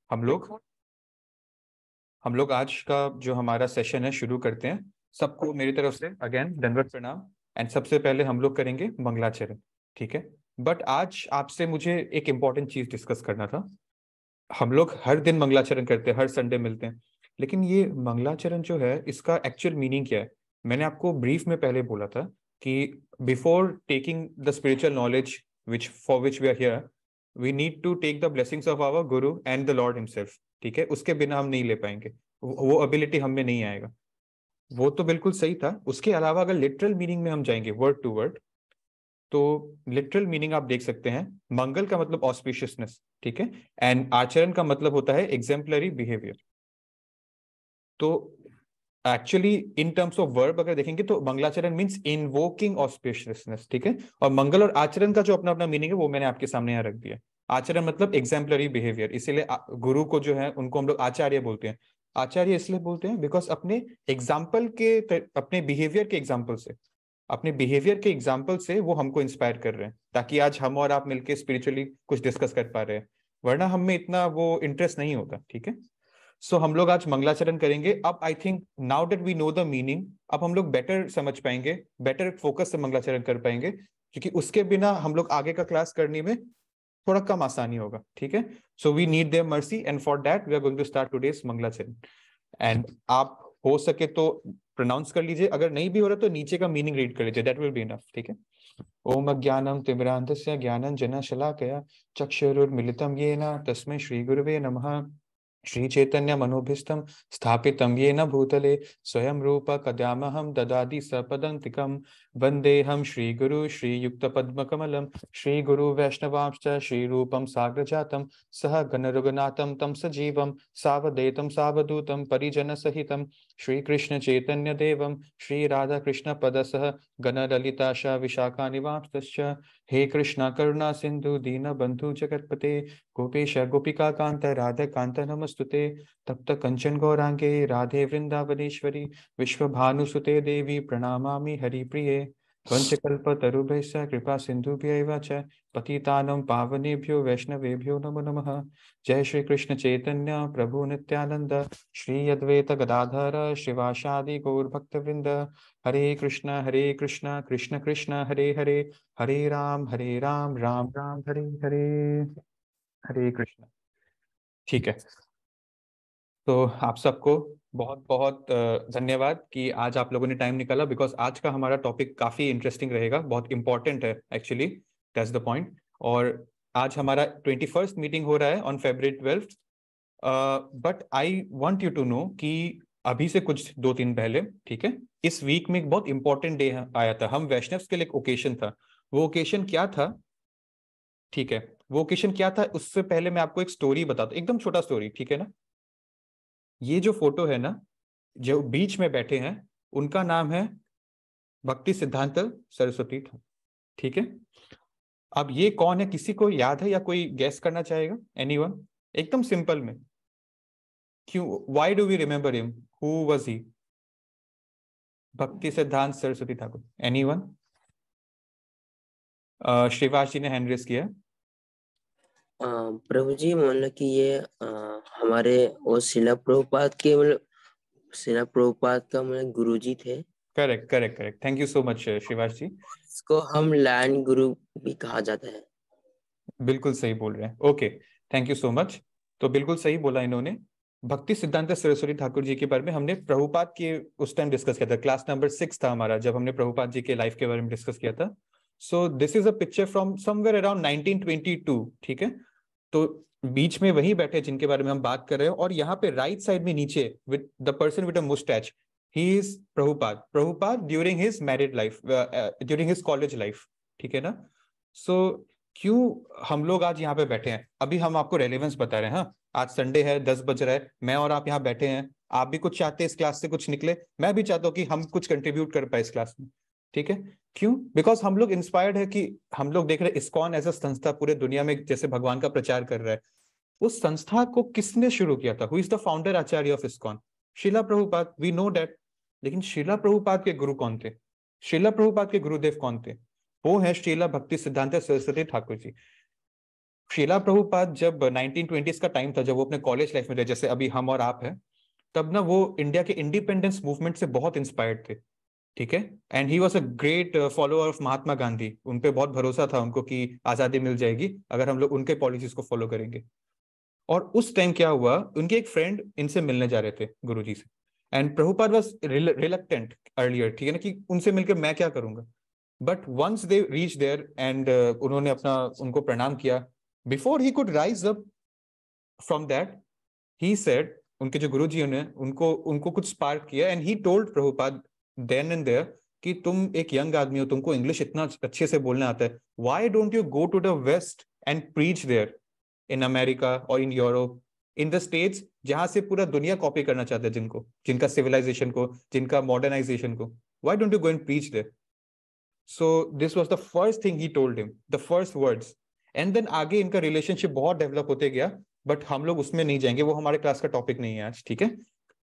हम लोग हम लोग आज का जो हमारा सेशन है शुरू करते हैं। सबको मेरी तरफ से अगेन दंडवत प्रणाम। एंड सबसे पहले हम लोग करेंगे मंगलाचरण। ठीक है। बट आज आपसे मुझे एक इम्पॉर्टेंट चीज डिस्कस करना था। हम लोग हर दिन मंगलाचरण करते हैं, हर संडे मिलते हैं, लेकिन ये मंगलाचरण जो है इसका एक्चुअल मीनिंग क्या है? मैंने आपको ब्रीफ में पहले बोला था कि before taking the spiritual knowledge which for which we are here, we need to take the blessings of our guru and the lord himself. ठीक है, उसके बिना हम नहीं ले पाएंगे, वो एबिलिटी हम में नहीं आएगा। वो तो बिल्कुल सही था। उसके अलावा अगर लिटरल मीनिंग में हम जाएंगे वर्ड टू वर्ड, तो लिटरल मीनिंग आप देख सकते हैं। मंगल का मतलब ऑस्पिशियसनेस, ठीक है, एंड आचरण का मतलब होता है एग्जेम्पलरी बिहेवियर। तो actually in terms of verb अगर देखेंगे तो मंगलाचरण मीन्स इनवोकिंग ऑस्पिशियसनेस। ठीक है, और मंगल और आचरण का जो अपना अपना मीनिंग है वो मैंने आपके सामने यहाँ रख दिया। आचरण मतलब एग्जाम्पलरी बिहेवियर, इसीलिए गुरु को जो है उनको हम लोग आचार्य बोलते हैं। आचार्य इसलिए बोलते हैं बिकॉज अपने एग्जाम्पल के, अपने बिहेवियर के एग्जाम्पल से, अपने बिहेवियर के एग्जाम्पल से वो हमको इंस्पायर कर रहे हैं, ताकि आज हम और आप मिलके स्पिरिचुअली कुछ डिस्कस कर पा रहे हैं। वरना हम में इतना वो इंटरेस्ट नहीं होता। ठीक है, सो हम लोग आज मंगलाचरण करेंगे। अब I think now that we know the meaning, अब हम लोग बेटर समझ पाएंगे, बेटर फोकस से मंगलाचरण कर पाएंगे, क्योंकि उसके बिना हम लोग आगे का क्लास करने में थोड़ा कम आसानी होगा। ठीक है, so we need their mercy and for that we are going to start today's mangalacharan. And आप हो सके तो प्रोनाउंस कर लीजिए, अगर नहीं भी हो रहा तो नीचे का मीनिंग रीड कर लीजिए, दैट विल बी इनफ। ठीक है। ओम अज्ञानम तिमिरांधस्य ज्ञानंजन शलाकया चक्षुरुर्मिलितं येन तस्मै श्री गुरुवे नमः। श्री चैतन्य मनोभीष्टं स्थापितं येन भूतले स्वयं रूप कद्यामहं ददाति सपदन्तिकं वन्देऽहं श्रीगुरु श्रीयुक्तपद्मकमलं श्रीगुरु वैष्णवांश्च श्रीरूपं साग्रजातं सह गणरघुनाथं तं सजीवं सावधैतं सावधूतं परिजनसहितं श्रीकृष्ण चैतन्य देवं श्रीराधाकृष्णपदसह गणललिताश विशाखानिवांश्च। हे कृष्ण करुणा सिंधु दीनबंधु जगत्पते गोपेश गोपिका कांत राधा कांत नमस्तुते। तप्त कंचन गौरांगे राधे वृंदावनेश्वरी विश्वभानुसुते देवी प्रणमामि हरिप्रिये। वंशकल्पतरुभ्यश्च कृपा सिन्धुभ्यैव च पतितानं पावनेभ्यो वैष्णवेभ्यो नमो नमः। जय श्री कृष्ण चैतन्य प्रभु नित्यानंद श्री अद्वैत गदाधर श्रीवासादि गौर भक्तवृंद। हरे कृष्ण कृष्ण कृष्ण हरे हरे, हरे राम राम राम हरे हरे। हरे कृष्ण। ठीक है, तो आप सबको बहुत बहुत धन्यवाद कि आज आप लोगों ने टाइम निकाला, बिकॉज आज का हमारा टॉपिक काफी इंटरेस्टिंग रहेगा, बहुत इंपॉर्टेंट है एक्चुअली, दैट्स द पॉइंट। और आज हमारा 21st मीटिंग हो रहा है on February 12th। But I want you to know कि अभी से कुछ 2 दिन पहले, ठीक है, इस वीक में एक बहुत इंपॉर्टेंट डे आया था। हम वैष्णव्स के लिए एक ओकेशन था। वो ओकेशन क्या था? ठीक है, वो ओकेशन क्या था उससे पहले मैं आपको एक स्टोरी बताता हूँ, एकदम छोटा स्टोरी, ठीक है ना। ये जो फोटो है ना, जो बीच में बैठे हैं, उनका नाम है भक्ति सिद्धांत सरस्वती ठाकुर। ठीक है, अब ये कौन है, किसी को याद है या कोई गैस करना चाहेगा? एनीवन? एकदम सिंपल में, क्यों, why do we remember him? Who was he? Bhakti Siddhanta Saraswati Thakur. Anyone? Shrivas ji ने हैंड रेस किया। प्रभु जी, मतलब कि ये हमारे वो शिला प्रभुपाद के, मतलब शिला प्रभुपाद का मतलब गुरु जी थे। Correct correct correct, thank you so much Shrivas ji. इसको हम लाइन गुरु भी कहा जाता है। बिल्कुल सही बोल रहे हैं, okay, thank you so much. तो बिल्कुल सही बोला इन्होंने। भक्ति सिद्धांत सरस्वती ठाकुर जी के बारे में हमने प्रभुपाद के उस टाइम डिस्कस किया था, क्लास नंबर 6 था हमारा, जब हमने प्रभुपाद जी के लाइफ के बारे में डिस्कस किया था। So this is a picture from somewhere around 1922। ठीक है, तो बीच में वही बैठे जिनके बारे में हम बात कर रहे हैं, और यहाँ पे राइट साइड में नीचे with the person with a moustache, he is Prabhupada. Prabhupada during his married life, during his college life. ठीक है ना। सो क्यों हम लोग आज यहाँ पे बैठे हैं, अभी हम आपको रेलेवेंस बता रहे हैं। हाँ, आज संडे है, 10 बज रहा है, मैं और आप यहाँ बैठे हैं। आप भी कुछ चाहते हैं इस क्लास से कुछ निकले, मैं भी चाहता हूँ कि हम कुछ कंट्रीब्यूट कर पाए इस क्लास में। ठीक है, क्यों? बिकॉज हम लोग इंस्पायर्ड है कि हम लोग देख रहे हैं इस्कॉन एज अ संस्था पूरे दुनिया में जैसे भगवान का प्रचार कर रहा है। उस संस्था को किसने शुरू किया था? Who is the founder Acharya of ISKCON? Shila Prabhupada, we know that. लेकिन शिला प्रभुपाद के गुरु कौन थे? शिला प्रभुपाद के गुरुदेव कौन थे? वो है श्रीला भक्ति सिद्धांत सरस्वती ठाकुर जी। शीला प्रभुपाद जब 1920s का टाइम था, जब वो अपने कॉलेज लाइफ में थे, जैसे अभी हम और आप हैं, तब ना वो इंडिया के इंडिपेंडेंस मूवमेंट से बहुत इंस्पायर्ड थे, ठीक है। And he was a great follower of Mahatma Gandhi. उन पे बहुत भरोसा था उनको कि आजादी मिल जाएगी अगर हम लोग उनके पॉलिसीज को फॉलो करेंगे। और उस टाइम क्या हुआ, उनके एक फ्रेंड इनसे मिलने जा रहे थे गुरुजी से, and Prabhupada was reluctant earlier, ठीक है ना, कि उनसे मिलकर मैं क्या करूंगा। But once they reach there and उन्होंने अपना उनको प्रणाम किया, before he could rise up from that, he said, उनके जो गुरुजी ने उनको उनको कुछ स्पार्क किया, and he told Prabhupada then and there कि तुम एक यंग आदमी हो, तुमको इंग्लिश इतना अच्छे से बोलने आता है, why don't you go to the west and preach there, in America और in Europe, in the States, जहां से पूरा दुनिया कॉपी करना चाहता है, जिनको जिनका सिविलाइजेशन को, जिनका मॉडर्नाइजेशन को, why don't you go and preach there. So this was the first thing he told him, the first words. And then आगे इनका रिलेशनशिप बहुत डेवलप होते गया, बट हम लोग उसमें नहीं जाएंगे, वो हमारे क्लास का टॉपिक नहीं है आज, ठीक है।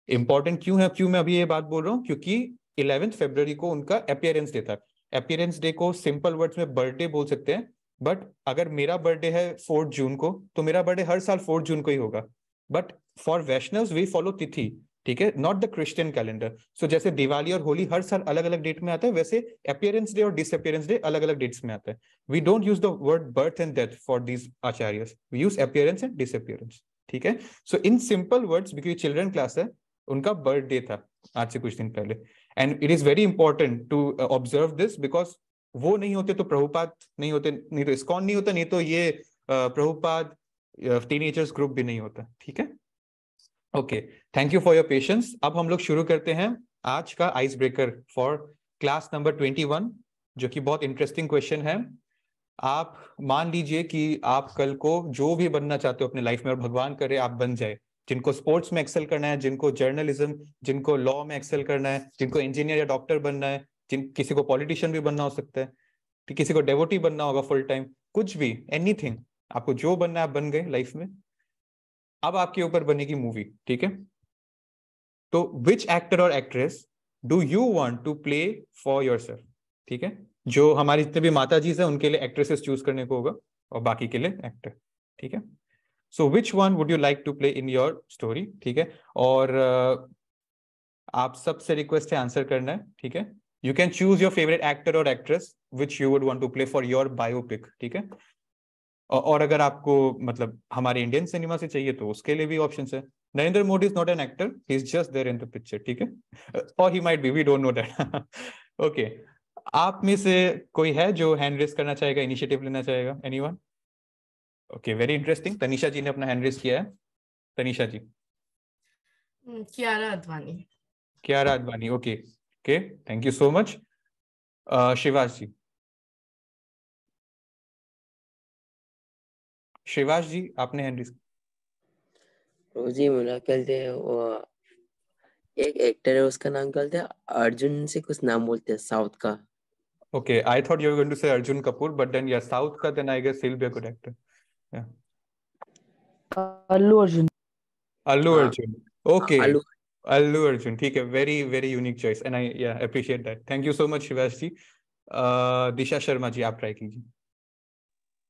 इंपॉर्टेंट क्यों है, क्यों मैं अभी ये बात बोल रहा हूँ, क्योंकि 11 फरवरी को उनका अपियरेंस डे था। अपियरेंस डे को सिंपल वर्ड्स में बर्थडे बोल सकते हैं, बट अगर मेरा बर्थडे है 4 जून को, तो मेरा बर्थडे हर साल 4 जून को ही होगा। बट फॉर वैष्णव्स वी फॉलो तिथि, ठीक है, नॉट द क्रिश्चियन कैलेंडर। सो जैसे दिवाली और होली हर साल अलग अलग डेट में आता है, वैसे अपियरेंस डे और डिसअपियरेंस डे अलग अलग डेट्स में आता है। We don't use the word birth and death for these acharyas, we use appearance and disappearance, ठीक है। So in simple words, because children class है, उनका बर्थडे था आज से कुछ दिन पहले। And it is very important to observe this, because वो नहीं होते तो प्रभुपाद नहीं होते, नहीं तो इस्कॉन नहीं होता, नहीं तो ये प्रभुपाद टीनेजर्स ग्रुप भी नहीं होता, ठीक है। Okay, thank you for your patience. अब हम लोग शुरू करते हैं आज का ice breaker for class number 21, जो कि बहुत इंटरेस्टिंग क्वेश्चन है। आप मान लीजिए कि आप कल को जो भी बनना चाहते हो अपने लाइफ में, और भगवान करे आप बन जाए, जिनको स्पोर्ट्स में एक्सेल करना है, जिनको जर्नलिज्म, जिनको लॉ में एक्सेल करना है, जिनको इंजीनियर या डॉक्टर बनना है, जिन किसी को पॉलिटिशियन भी बनना हो सकता है, तो किसी को डेवोटी बनना होगा फुल टाइम, कुछ भी, एनीथिंग, आपको जो बनना है आप बन गए लाइफ में। अब आपके ऊपर बनेगी मूवी, ठीक है। तो विच एक्टर और actress do you want to play for yourself, ठीक है। जो हमारी जितने भी माता जी हैं उनके लिए एक्ट्रेसेस चूज करने को होगा, और बाकी के लिए एक्टर, ठीक है। So which one would you like to play in your story, ठीक है। और आप सबसे रिक्वेस्ट है आंसर करना है, ठीक है। You can choose your favourite actor और actress which you would want to play for your biopic, ठीक है। और अगर आपको मतलब हमारे इंडियन सिनेमा से चाहिए तो उसके लिए भी ऑप्शंस है। Narendra Modi is not an actor, he is just there in the picture, ठीक है। और he might be, we don't know that. Okay, आप में से कोई है जो हैंड रेस करना चाहेगा, इनिशिएटिव लेना चाहेगा, anyone? Okay, very interesting. Tanisha ji ने अपना हैंड रेस किया है। Tanisha ji. Kiara Advani. Kiara Advani, okay okay, thank you so much. Shivash ji. Shivash ji, आपने हैंड रेस। जी मेरा कहते हैं वो एक एक्टर है, उसका नाम कहते हैं अर्जुन से कुछ नाम बोलते हैं, साउथ का। Okay, I thought you were going to say Arjun Kapoor, but then yeah, South ka, then I guess he'll be a good actor. Yeah. Allu Arjun. Allu हाँ, Arjun. Okay. आलू। Allu Arjun. ठीक है, very very unique choice, and I yeah appreciate that. Thank you so much, Shivash ji. दिशा शर्मा जी, आप try कीजिए।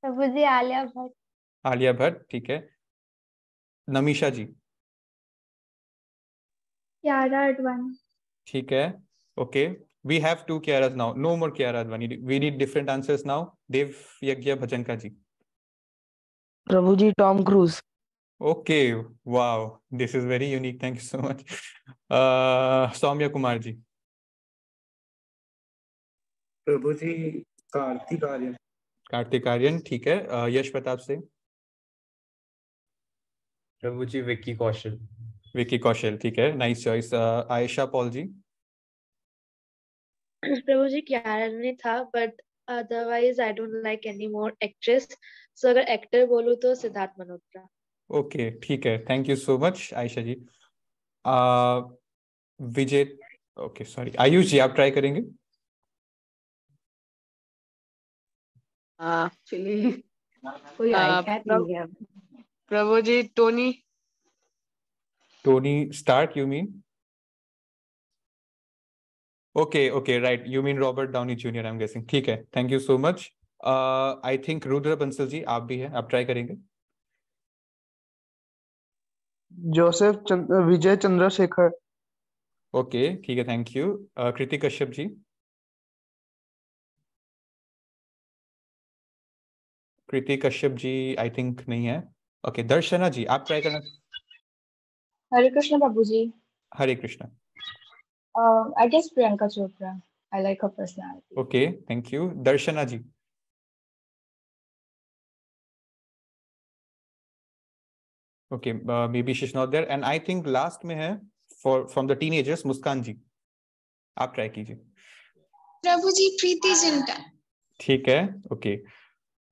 प्रभु जी आलिया भट्ट। आलिया भट्ट, ठीक है। नमीशा जी। कियारा आडवाणी। ठीक है। Okay. We have two Kiaras now. No more Kiara Advani. We need different answers now. Dev Yagya Bhajanka ji. प्रभु जी Tom Cruise. Okay, wow, this is very unique. Thank you so much. Saumya Kumar ji. Prabhu ji Kartik Aaryan. Kartik Aaryan, ठीक है। यश प्रताप सिंह। प्रभु जी विक्की कौशल। विक्की कौशल, ठीक है, nice choice. Ayesha Paul ji. Prabhu ji Kiara Advani था, but otherwise I don't like any more actress, so अगर actor बोलूं तो सिद्धार्थ मल्होत्रा। ओके, ठीक है, thank you so much Ayesha ji. Vijay, okay sorry, Ayush ji, आप ट्राई करेंगे? एक्चुअली कोई आइडिया नहीं है। Prabhu ji Tony. Tony Stark, you mean? Okay okay, right, you mean Robert Downey Junior, I am guessing, ठीक है, thank you so much. I think Rudra Bansal ji आप भी हैं, आप ट्राई करेंगे? विजय चंद्रशेखर। ओके ठीक है, thank you. Kriti Kashyap ji. Kriti Kashyap ji I think नहीं है। ओके दर्शना जी आप ट्राई करना। Hare Krishna Babu ji. Hare Krishna. I guess Priyanka Chopra. I like her personality. Okay thank you. Darshana ji. Okay maybe she is not there, and I think last में है for from the teenagers Muskan ji, आप try कीजिए। प्रभु जी प्रीति जिंटा। ठीक है, okay.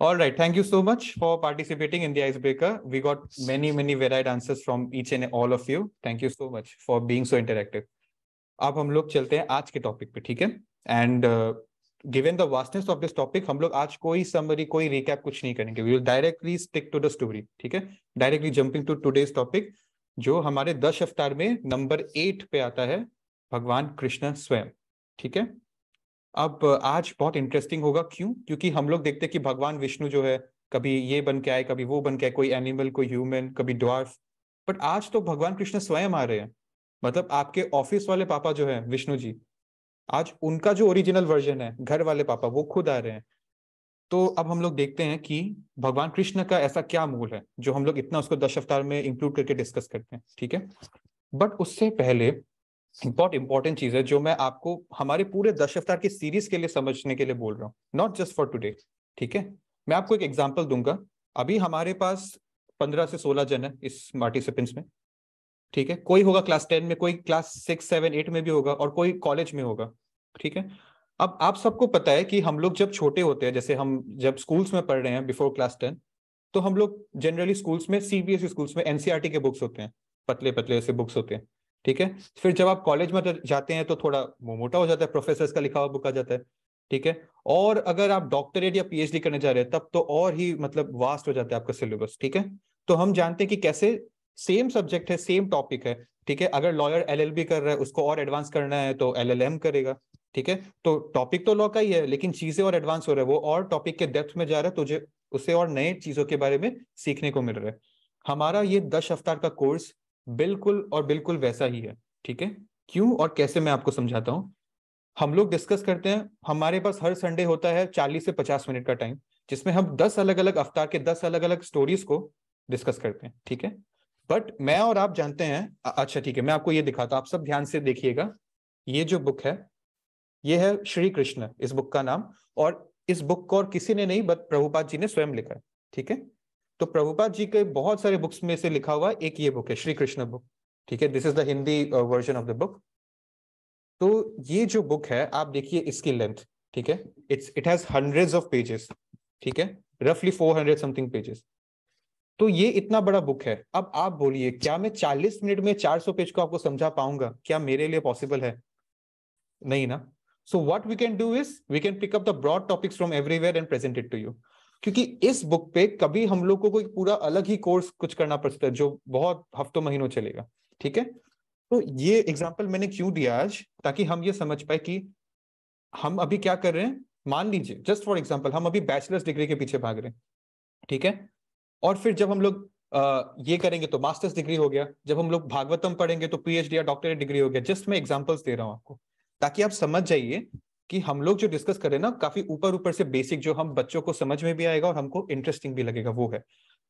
All right, thank you so much for participating in the icebreaker. We got many varied answers from each and all of you. Thank you so much for being so interactive. अब हम लोग चलते हैं आज के topic पे, ठीक है? And given the vastness of this topic, हम लोग आज कोई समरी, कोई रिकैप कुछ नहीं करेंगे। We will directly stick to the story, ठीक है? Directly jumping to today's topic, जो हमारे 10 अवतार में नंबर 8 पे आता है, भगवान कृष्ण स्वयं, ठीक है? अब आज बहुत इंटरेस्टिंग होगा, क्यों? क्योंकि हम लोग देखते हैं कि भगवान विष्णु जो है कभी ये बन के आए, कभी वो बन के आए, कोई एनिमल, कोई ह्यूमन, कभी ड्वार्फ, बट आज तो भगवान कृष्ण स्वयं आ रहे हैं। मतलब आपके ऑफिस वाले पापा जो है विष्णु जी, आज उनका जो ओरिजिनल वर्जन है, घर वाले पापा, वो खुद आ रहे हैं। तो अब हम लोग देखते हैं कि भगवान कृष्ण का ऐसा क्या मूल है जो हम लोग इतना उसको 10 अवतार में इंक्लूड करके डिस्कस करते हैं, ठीक है? बट उससे पहले बहुत इंपॉर्टेंट चीज है जो मैं आपको हमारे पूरे 10 अवतार की सीरीज के लिए समझने के लिए बोल रहा हूँ, नॉट जस्ट फॉर टुडे, ठीक है? मैं आपको एक एग्जांपल दूंगा। अभी हमारे पास 15 से 16 जन है इस पार्टिसिपेंट्स में, ठीक है? कोई होगा क्लास 10 में, कोई क्लास 6, 7, 8 में भी होगा, और कोई कॉलेज में होगा, ठीक है? अब आप सबको पता है कि हम लोग जब छोटे होते हैं, जैसे हम जब स्कूल्स में पढ़ रहे हैं बिफोर क्लास 10, तो हम लोग जनरली स्कूल्स में, सीबीएसई स्कूल्स में एनसीईआरटी के बुक्स होते हैं, पतले पतले ऐसे बुक्स होते हैं, ठीक है? फिर जब आप कॉलेज में जाते हैं तो थोड़ा मोटा हो जाता है, प्रोफेसर्स का लिखा हुआ बुक आ जाता है, ठीक है? और अगर आप डॉक्टरेट या पीएचडी करने जा रहे हैं तब तो और ही मतलब वास्ट हो जाता है आपका सिलेबस, ठीक है? तो हम जानते हैं कि कैसे सेम सब्जेक्ट है, सेम टॉपिक है, ठीक है? अगर लॉयर एलएलबी कर रहा है, उसको और एडवांस करना है तो एलएलएम करेगा, ठीक है? तो टॉपिक तो लॉ का ही है, लेकिन चीजें और एडवांस हो रहा है, वो और टॉपिक के डेप्थ में जा रहा है, तुझे उससे और नए चीजों के बारे में सीखने को मिल रहा है। हमारा ये 10 अवतार का कोर्स बिल्कुल और बिल्कुल वैसा ही है, ठीक है? क्यों और कैसे, मैं आपको समझाता हूं। हम लोग डिस्कस करते हैं, हमारे पास हर संडे होता है 40 से 50 मिनट का टाइम, जिसमें हम 10 अलग अलग अवतार के 10 अलग अलग स्टोरीज को डिस्कस करते हैं, ठीक है? बट मैं और आप जानते हैं, अच्छा ठीक है, मैं आपको ये दिखाता हूं, आप सब ध्यान से देखिएगा। ये जो बुक है, ये है श्री कृष्ण, इस बुक का नाम। और इस बुक को और किसी ने नहीं बट प्रभुपाद जी ने स्वयं लिखा है, ठीक है? तो प्रभुपाद जी के बहुत सारे बुक्स में से लिखा हुआ एक ये बुक है, श्री कृष्ण बुक, ठीक है? This is the Hindi version of the book. तो ये जो बुक है, आप देखिए इसकी लेंथ, ठीक है? It has hundreds of pages, ठीक है? रफली 400 समथिंग पेजेस। तो ये इतना बड़ा बुक है। अब आप बोलिए, क्या मैं 40 मिनट में 400 पेज को आपको समझा पाऊंगा? क्या मेरे लिए पॉसिबल है? नहीं ना। So what we can do is we can pick up the broad topics from everywhere and present it to you. क्योंकि इस बुक पे कभी हम लोग को कोई पूरा अलग ही कोर्स कुछ करना पड़ सकता है जो बहुत हफ्तों महीनों चलेगा, ठीक है? तो ये एग्जाम्पल मैंने क्यों दिया आज, ताकि हम ये समझ पाए कि हम अभी क्या कर रहे हैं। मान लीजिए जस्ट फॉर एग्जाम्पल, हम अभी बैचलर्स डिग्री के पीछे भाग रहे हैं, ठीक है? और फिर जब हम लोग ये करेंगे तो मास्टर्स डिग्री हो गया, जब हम लोग भागवतम पढ़ेंगे तो पीएचडी या डॉक्टरेट डिग्री हो गया। जस्ट मैं एग्जांपल्स दे रहा हूं आपको, ताकि आप समझ जाइए कि हम लोग जो डिस्कस कर रहे हैं ना, काफी ऊपर ऊपर से बेसिक, जो हम बच्चों को समझ में भी आएगा और हमको इंटरेस्टिंग भी लगेगा, वो है।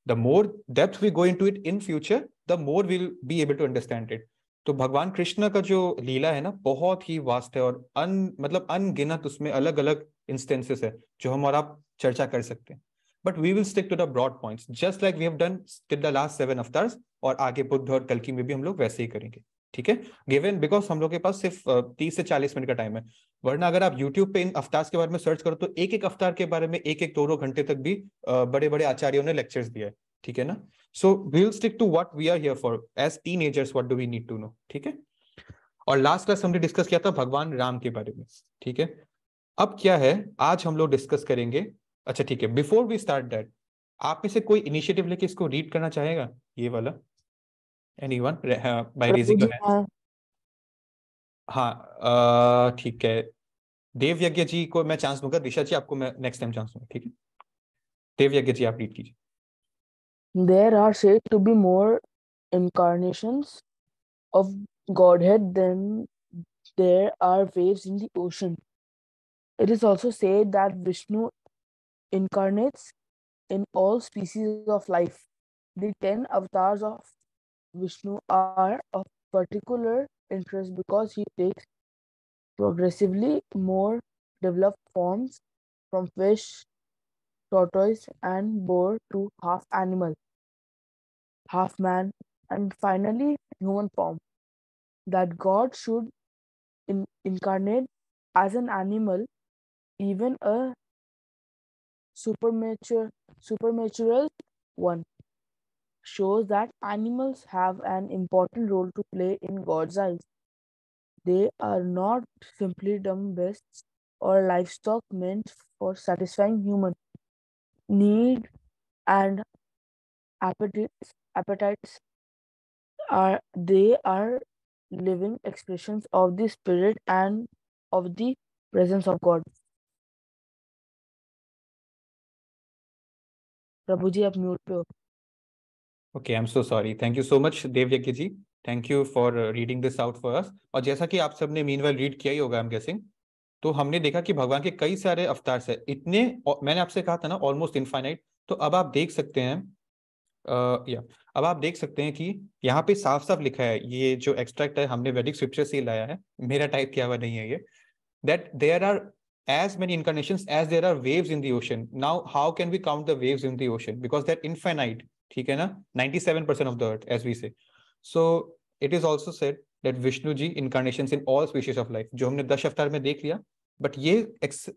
The more depth we go into it in future, the more will be able to understand it. तो भगवान कृष्ण का जो लीला है ना, बहुत ही वास्ट है, और मतलब अनगिनत उसमें अलग अलग इंस्टेंसेस है जो हम और आप चर्चा कर सकते हैं। But we will stick to the broad points, just like we have done till the last 7 avatars, और आगे बुद्ध और कल्कि में भी हम लोग वैसे ही करेंगे, ठीक है? गिवन बिकॉज हम लोग के पास सिर्फ 30 से 40 मिनट का टाइम है। वरना अगर आप यूट्यूब पे इन अवतार्स के बारे में सर्च करो तो एक एक अवतार के बारे में एक एक 2-2 घंटे तक भी बड़े बड़े आचार्यों ने लेक्चर्स दिया है, ठीक है ना? So we will stick to what we are here for as teenagers, what do we need to know, ठीक है? और लास्ट क्लास हमने डिस्कस किया था भगवान राम के बारे में, ठीक है? अब क्या है, आज हम लोग डिस्कस करेंगे। अच्छा ठीक है, बिफोर वी स्टार्ट दैट, आप में से कोई इनिशिएटिव लेके इसको रीड करना चाहेगा, ये वाला? Anyone by raising your hand? हाँ ठीक है, देव यज्ञ जी को मैं चांस दूंगा, दिशा जी आपको मैं नेक्स्ट टाइम चांस दूंगा, ठीक है? देव यज्ञ जी आप रीड कीजिए। There are said to be more incarnations of Godhead than there are waves in the ocean. It is also said that Vishnu incarnates in all species of life. The 10 avatars of Vishnu are of particular interest because he takes progressively more developed forms from fish, tortoise, and boar to half animal, half man, and finally human form. That God should incarnate as an animal, even a supernatural one, shows that animals have an important role to play in God's eyes. They are not simply dumb beasts or livestock meant for satisfying human need and appetites. They are living expressions of the spirit and of the presence of God. प्रभु जी आप mute पे हो। Okay, I am so sorry. Thank you so much Dev Yagya ji, thank you for reading this out for us. और जैसा कि आप सबने meanwhile read किया ही होगा, आई एम गेसिंग, तो हमने देखा कि भगवान के कई सारे अवतार है, इतने, मैंने आपसे कहा था ना ऑलमोस्ट इनफाइनाइट। तो अब आप देख सकते हैं अब आप देख सकते हैं कि यहाँ पे साफ साफ लिखा है, ये जो एक्सट्रैक्ट है हमने वैदिक स्क्रिप्चर से लाया है, मेरा टाइप किया हुआ नहीं है ये, that there are as many incarnations as there are waves in the ocean. Now how can we count the waves in the ocean? Because they're infinite, ठीक है ना? 97% of the earth, as we say. So it is also said that Vishnu ji incarnations in all species of life, जो हमने दश अवतार में देख लिया, but ये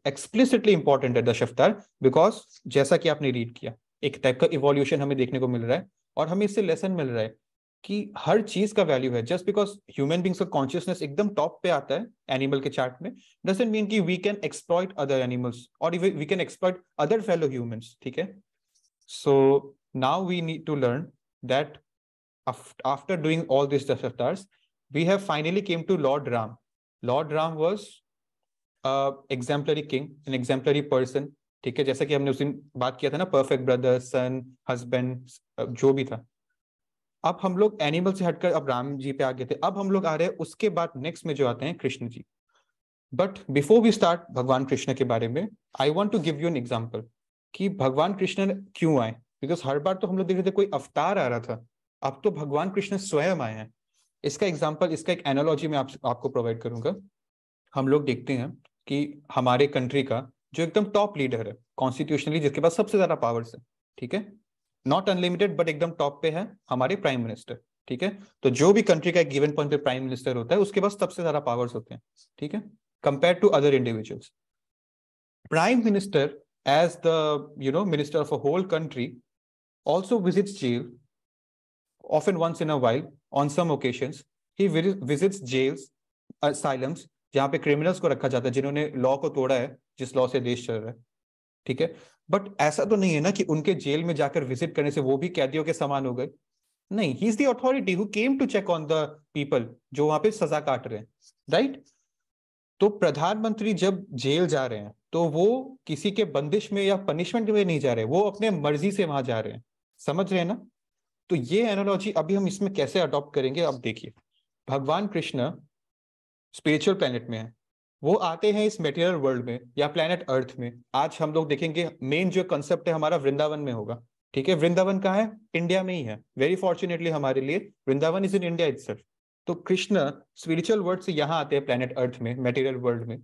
explicitly important है दश अवतार, because जैसा कि आपने रीड किया, एक टाइप का इवोल्यूशन हमें देखने को मिल रहा है, और हमें इससे लेसन मिल रहा है कि हर चीज का वैल्यू है। जस्ट बिकॉज ह्यूमन बींग्स का कॉन्शियसनेस एकदम टॉप पे आता है एनिमल के चार्ट में, डजंट मीन कि we can exploit other animals और we can exploit other fellow humans, ठीक है? So now we need to learn that after doing all this avatars we have finally came to lord Ram. Lord Ram was exemplary king, an exemplary person, ठीक है? जैसा कि हमने उस दिन बात किया था ना, परफेक्ट ब्रदर, सन, हस्बैंड, जो भी था। अब हम लोग एनिमल से हटकर अब राम जी पे आ गए थे, अब हम लोग आ रहे हैं उसके बाद नेक्स्ट में जो आते हैं Krishna ji. But before we start भगवान कृष्ण के बारे में, I want to give you an example कि भगवान कृष्ण क्यों आए। बिकॉज हर बार तो हम लोग देख रहे थे कोई अवतार आ रहा था, अब तो भगवान कृष्ण स्वयं आए हैं। इसका एग्जाम्पल, इसका एक एनालॉजी मैं आपको प्रोवाइड करूंगा। हम लोग देखते हैं कि हमारे कंट्री का जो एकदम टॉप लीडर है कॉन्स्टिट्यूशनली, जिसके पास सबसे ज्यादा पावर्स है, ठीक है, नॉट अनलिमिटेड बट एकदम टॉप पे है हमारे प्राइम मिनिस्टर, ठीक है? तो जो भी कंट्री का एक गिवन पॉइंट पे प्राइम मिनिस्टर होता है उसके पास सबसे ज्यादा पावर्स होते हैं, ठीक है, compare to other individuals. Prime minister as the minister of a whole country also visits jail often once in a while. On some occasions he visits jails, asylums, जहां पे क्रिमिनल्स को रखा जाता है जिन्होंने लॉ को तोड़ा है, जिस लॉ से देश चल रहा है, ठीक है? बट ऐसा तो नहीं है ना कि उनके जेल में जाकर विजिट करने से वो भी कैदियों के समान हो गए। नहीं, he is the authority who came to check on the people जो वहां पे सजा काट रहे हैं, राइट? तो प्रधानमंत्री जब जेल जा रहे हैं तो वो किसी के बंदिश में या पनिशमेंट में नहीं जा रहे, वो अपने मर्जी से वहां जा रहे हैं, समझ रहे हैं ना? तो ये एनालॉजी अभी हम इसमें कैसे अडॉप्ट करेंगे, अब देखिए। भगवान कृष्ण स्पिरिचुअल प्लेनेट में है, वो आते हैं इस मटेरियल वर्ल्ड में या प्लेनेट अर्थ में। आज हम लोग देखेंगे मेन जो कंसेप्ट है हमारा वृंदावन में होगा, ठीक है? वृंदावन कहाँ है? इंडिया में ही है। वेरी फॉर्चुनेटली हमारे लिए Vrindavan is in India itself. तो कृष्ण स्पिरिचुअल वर्ल्ड से यहाँ आते हैं प्लेनेट अर्थ में, मटेरियल वर्ल्ड में,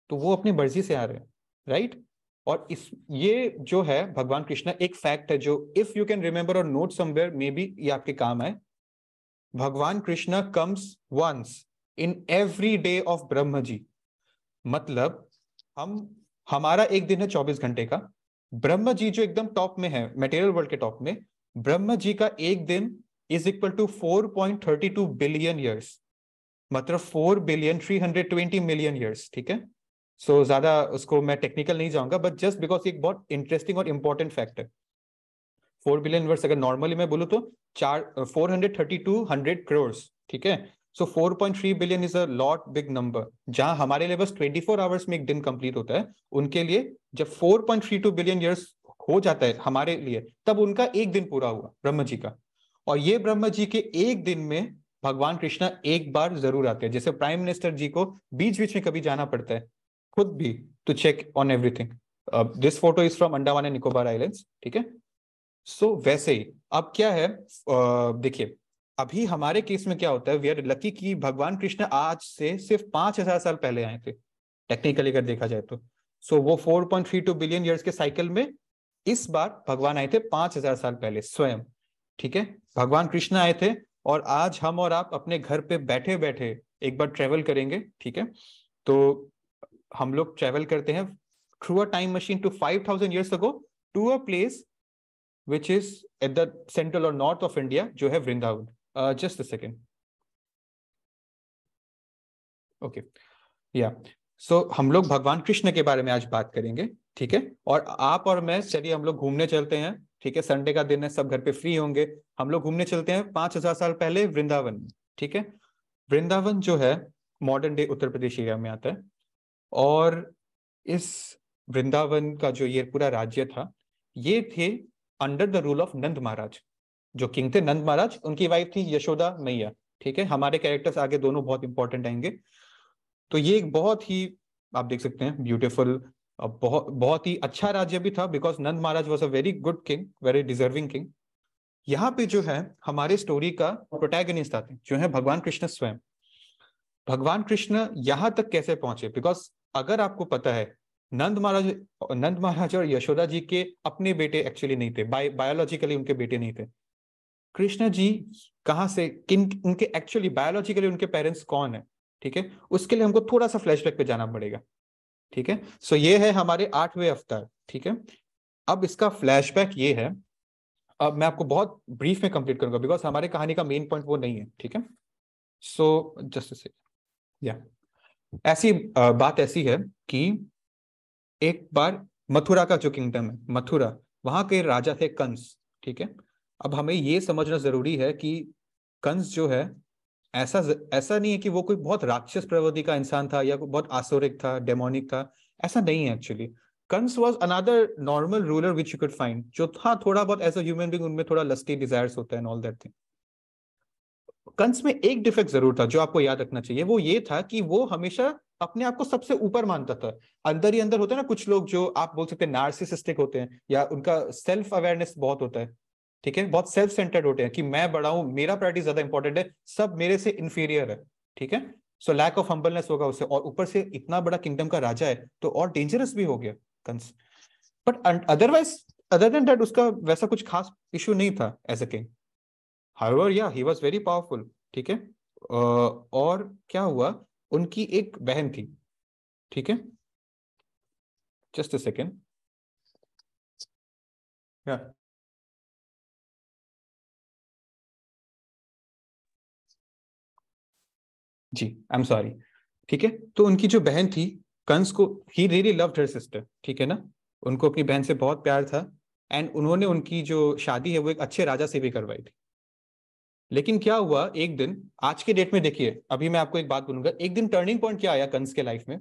तो वो अपनी मर्जी से आ रहे हैं, राइट? और ये जो है भगवान कृष्ण, एक फैक्ट है जो इफ यू कैन रिमेंबर और नोट समवेयर, मे बी ये आपके काम आए। भगवान Krishna comes once in every day of Brahma ji. मतलब हमारा एक दिन है 24 घंटे का, ब्रह्म जी जो एकदम टॉप में है, मटेरियल वर्ल्ड के टॉप में, ब्रह्म जी का एक दिन is equal to 4.32 billion years, मतलब 4,320 मिलियन ईयर्स, ठीक है? सो ज्यादा उसको मैं टेक्निकल नहीं जाऊंगा, बट जस्ट बिकॉज एक बहुत इंटरेस्टिंग और इंपॉर्टेंट फैक्ट है। 4 बिलियन ईयर्स अगर नॉर्मली मैं बोलूँ तो 432 करोड़, ठीक है? सो 4.3 billion is a lot big number. जहां हमारे लिए बस 24 आवर्स में एक दिन कंप्लीट होता है, उनके लिए जब 4.32 बिलियन ईयर्स हो जाता है हमारे लिए, तब उनका एक दिन पूरा हुआ ब्रह्म जी का। और ये ब्रह्म जी के एक दिन में भगवान कृष्णा एक बार जरूर आते हैं। जैसे प्राइम मिनिस्टर जी को बीच बीच में कभी जाना पड़ता है खुद भी to check on everything. This photo is from Andaman and Nicobar islands, ठीक है। सो वैसे ही अब क्या है, देखिए अभी हमारे केस में क्या होता है, वी आर लकी कि भगवान कृष्ण आज से सिर्फ 5,000 साल पहले आए थे टेक्निकली अगर देखा जाए तो। सो वो 4.32 बिलियन ईयर्स के साइकिल में इस बार भगवान आए थे 5,000 साल पहले स्वयं, ठीक है। भगवान कृष्ण आए थे और आज हम और आप अपने घर पे बैठे बैठे एक बार ट्रेवल करेंगे, ठीक है। तो हम लोग ट्रेवल करते हैं through a time machine to 5,000 years ago to a place which is at the central or north of India, जो है Vrindavan. Just a second. Okay. Yeah. So हम लोग भगवान कृष्ण के बारे में आज बात करेंगे, ठीक है। और आप और मैं चलिए हम लोग घूमने चलते हैं, ठीक है। संडे का दिन है, सब घर पे फ्री होंगे, हम लोग घूमने चलते हैं 5,000 साल पहले वृंदावन में, ठीक है। वृंदावन जो है modern day Uttar Pradesh area में आता है। और इस वृंदावन का जो ये पूरा राज्य था, ये थे अंडर द रूल ऑफ नंद महाराज। जो किंग थे नंद महाराज, उनकी वाइफ थी यशोदा मैया, ठीक है। हमारे कैरेक्टर्स आगे दोनों बहुत इंपॉर्टेंट आएंगे। तो ये एक बहुत ही, आप देख सकते हैं, ब्यूटीफुल, बहुत ही अच्छा राज्य भी था, because Nand Maharaj was a very good king, very deserving king. यहाँ पे जो है हमारे स्टोरी का प्रोटैगनिस्ट आते हैं, जो है भगवान कृष्ण स्वयं। भगवान कृष्ण यहाँ तक कैसे पहुंचे, बिकॉज अगर आपको पता है नंद महाराज और यशोदा जी के अपने बेटे एक्चुअली नहीं थे, बायोलॉजिकली उनके बेटे नहीं थे। कृष्ण जी कहाँ से, उनके एक्चुअली बायोलॉजिकली उनके पेरेंट्स कौन है, ठीक है। उसके लिए हमको थोड़ा सा फ्लैशबैक पे जाना पड़ेगा, ठीक है। सो ये है हमारे 8वें अवतार, ठीक है। अब इसका फ्लैशबैक ये है, अब मैं आपको बहुत ब्रीफ में कंप्लीट करूंगा, बिकॉज हमारे कहानी का मेन पॉइंट वो नहीं है, ठीक है। सो जस्ट से या ऐसी बात ऐसी है कि एक बार मथुरा का जो किंगडम है मथुरा, वहां के राजा थे कंस, ठीक है। अब हमें ये समझना जरूरी है कि कंस जो है ऐसा नहीं है कि वो कोई बहुत राक्षस प्रवृत्ति का इंसान था या कोई बहुत आसुरिक था, डेमोनिक था, ऐसा नहीं है actually. Kans was another normal ruler which you could find, जो था थोड़ा बहुत एज अ ह्यूमन बीइंग, उनमें थोड़ा लस्टी डिजायर्स होता है and all that thing. Kans में एक डिफेक्ट जरूर था जो आपको याद रखना चाहिए, वो ये था कि वो हमेशा अपने आप को सबसे ऊपर मानता था। अंदर ही अंदर होता है ना कुछ लोग जो आप बोल सकते हैं नार्सिसिस्टिक होते हैं, या उनका सेल्फ अवेयरनेस बहुत होता है, ठीक है। बहुत सेल्फ सेंटर्ड होते हैं कि मैं बड़ा हूं, मेरा प्रायोरिटी ज्यादा इंपॉर्टेंट है, सब मेरे से इंफीरियर है, ठीक है। सो लैक ऑफ हम्बलनेस होगा उससे, और ऊपर से इतना बड़ा किंगडम का राजा है तो और डेंजरस भी हो गया Kans. But otherwise other than that उसका वैसा कुछ खास इशू नहीं था as a king. However, yeah, he was very powerful, ठीक है। और क्या हुआ, उनकी एक बहन थी, ठीक है। जस्ट अ सेकेंड, जी आई एम सॉरी, ठीक है। तो उनकी जो बहन थी कंस को, he really loved her sister, ठीक है ना। उनको अपनी बहन से बहुत प्यार था, एंड उन्होंने उनकी जो शादी है वो एक अच्छे राजा से भी करवाई थी। लेकिन क्या हुआ एक दिन, आज के डेट में देखिए, अभी मैं आपको एक बात बोलूंगा, एक दिन टर्निंग पॉइंट क्या आया कंस के लाइफ में।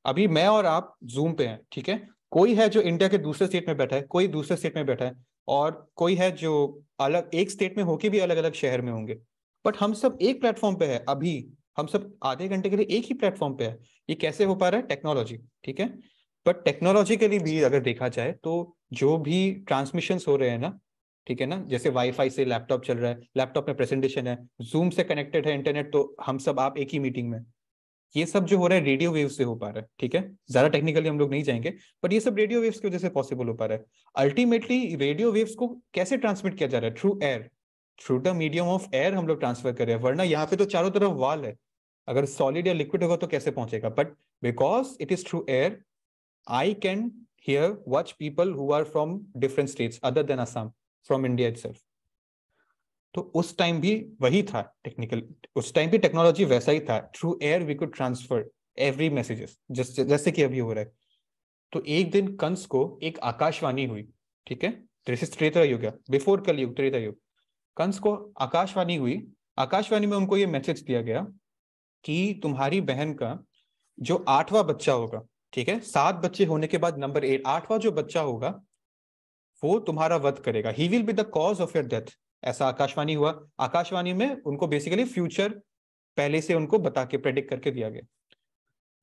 अभी मैं और आप जूम पे हैं, ठीक है। कोई है जो इंडिया के दूसरे स्टेट में बैठा है, कोई दूसरे स्टेट में बैठा है, और कोई है जो अलग एक स्टेट में होके भी अलग अलग शहर में होंगे, बट हम सब एक प्लेटफॉर्म पे है। अभी हम सब आधे घंटे के लिए एक ही प्लेटफॉर्म पे है। ये कैसे हो पा रहा है, टेक्नोलॉजी, ठीक है। बट टेक्नोलॉजिकली भी अगर देखा जाए तो जो भी ट्रांसमिशन हो रहे हैं ना, ठीक है ना, जैसे वाईफाई से लैपटॉप चल रहा है, लैपटॉप में प्रेजेंटेशन है, जूम से कनेक्टेड है इंटरनेट, तो हम सब आप एक ही मीटिंग में, ये सब जो हो रहा है रेडियो वेव से हो पा रहा है, ठीक है। ज्यादा टेक्निकली हम लोग नहीं जाएंगे, बट ये सब रेडियो वेव्स की वजह से पॉसिबल हो पा रहा है। अल्टीमेटली रेडियो वेव्स को कैसे ट्रांसमिट किया जा रहा है, through air, through the medium of air हम लोग ट्रांसफर कर रहे हैं, वरना यहाँ पे तो चारों तरफ वॉल है, अगर सॉलिड या लिक्विड होगा तो कैसे पहुंचेगा। But because it is through air, I can here watch people who are from different states other than Assam, from India itself. तो उस टाइम भी वही था टेक्निकल, उस टाइम भी टेक्नोलॉजी वैसा ही था, through air we could transfer every messages, जैसे कि अभी हो रहा है। तो एक दिन कंस को एक आकाशवाणी हुई, ठीक है। दिस इज त्रेता युग, बिफोर कलयुग, त्रेता युग। कंस को आकाशवाणी हुई, आकाशवाणी में उनको ये मैसेज दिया गया कि तुम्हारी बहन का जो 8वां बच्चा होगा, ठीक है, 7 बच्चे होने के बाद नंबर 8, 8वां जो बच्चा होगा वो तुम्हारा वध करेगा, he will be the cause of your death. ऐसा आकाशवाणी हुआ। आकाशवाणी में उनको बेसिकली फ्यूचर पहले से उनको बता के प्रेडिक्ट करके दिया गया।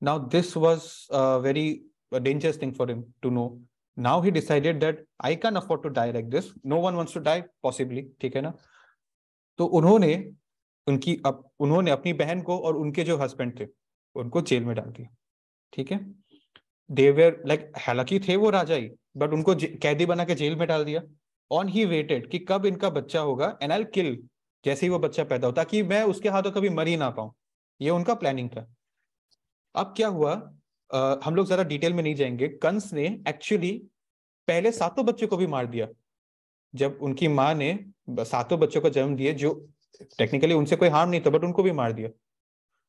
Now this was very dangerous thing for him to know. Now he decided that I can afford to die like this, no one wants to die possibly, ठीक है ना। तो उन्होंने अपनी बहन को और उनके जो हस्बैंड थे उनको जेल में डाल दिया, ठीक है। दे वर लाइक, हालांकि थे वो राजा ही, बट उनको कैदी बना के जेल में डाल दिया। ऑन ही वेटेड कि कब इनका बच्चा होगा एंड आई विल किल, जैसे ही वो बच्चा पैदा हो, ताकि मैं उसके हाथों कभी मर ही ना पाऊं। ये उनका प्लानिंग था। अब क्या हुआ, हम लोग ज्यादा डिटेल में नहीं जाएंगे। कंस ने एक्चुअली पहले 7 बच्चों को भी मार दिया। जब उनकी माँ ने 7 बच्चों को जन्म दिए, जो टेक्निकली उनसे कोई हार्म नहीं था, बट उनको भी मार दिया।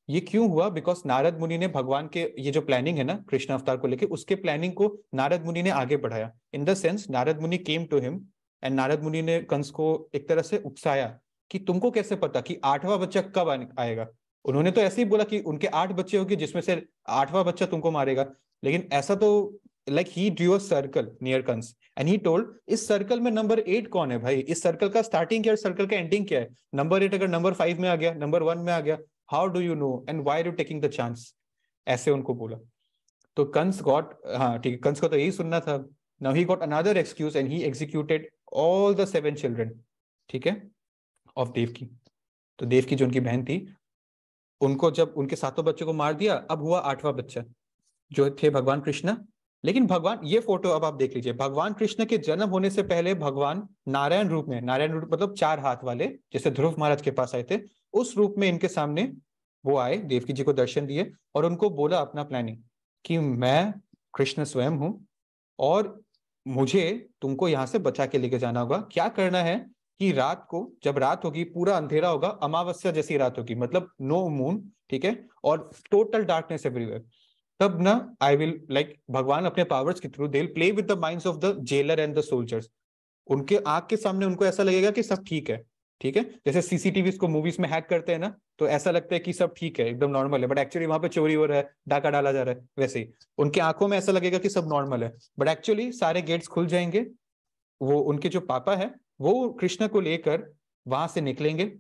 ये क्यों हुआ? बिकॉज नारद मुनि ने भगवान के ये जो प्लानिंग है ना कृष्ण अवतार को लेके, उसके प्लानिंग को नारद मुनि ने आगे बढ़ाया। In the sense Narad Muni came to him and Narad Muni ने कंस को एक तरह से उकसाया कि तुमको कैसे पता कि 8वां बच्चा कब आएगा। उन्होंने तो ऐसे ही बोला कि उनके 8 बच्चे होंगे जिसमें से 8वां बच्चा तुमको मारेगा, लेकिन ऐसा तो like he drew a circle near Kans and he told इस सर्कल में नंबर 8 कौन है भाई? इस सर्कल का स्टार्टिंग क्या है, सर्कल का एंडिंग क्या है? नंबर 8 अगर नंबर 5 में आ गया, नंबर 1 में आ गया, how do you know and why are you taking the chance? ऐसे उनको बोला। तो कंस गॉट, हाँ ठीक है, कंस को तो यही सुनना था। Now he got another excuse and he executed all the 7 children, ठीक है, ऑफ देवकी। तो देवकी जो उनकी बहन थी, उनको जब उनके 7 बच्चों को मार दिया, अब हुआ 8वां बच्चा जो थे भगवान कृष्ण। लेकिन भगवान, ये फोटो अब आप देख लीजिए, भगवान कृष्ण के जन्म होने से पहले भगवान नारायण रूप में, नारायण रूप मतलब 4 हाथ वाले, जैसे ध्रुव महाराज के पास आए थे, उस रूप में इनके सामने वो आए, देवकी जी को दर्शन दिए और उनको बोला अपना प्लानिंग कि मैं कृष्ण स्वयं हूं और मुझे तुमको यहाँ से बचा के लेके जाना होगा। क्या करना है कि रात को, जब रात होगी, पूरा अंधेरा होगा, अमावस्या जैसी रात होगी, मतलब नो मून, ठीक है, और टोटल डार्कनेस एवरीवेयर। तब ना आई विल लाइक, भगवान अपने पावर्स के through they will play with the minds of the jailer and the soldiers. उनके आंख के सामने उनको ऐसा लगेगा कि सब ठीक है, ठीक है, जैसे सीसीटीवी को मूवीज में हैक करते हैं ना, तो ऐसा लगता है कि सब ठीक है, एकदम नॉर्मल है, बट एक्चुअली वहां पे चोरी हो रहा है, डाका डाला जा रहा है। वैसे ही उनके आंखों में ऐसा लगेगा कि सब नॉर्मल है, बट एक्चुअली सारे गेट्स खुल जाएंगे। वो उनके जो पापा है वो कृष्ण को लेकर वहां से निकलेंगे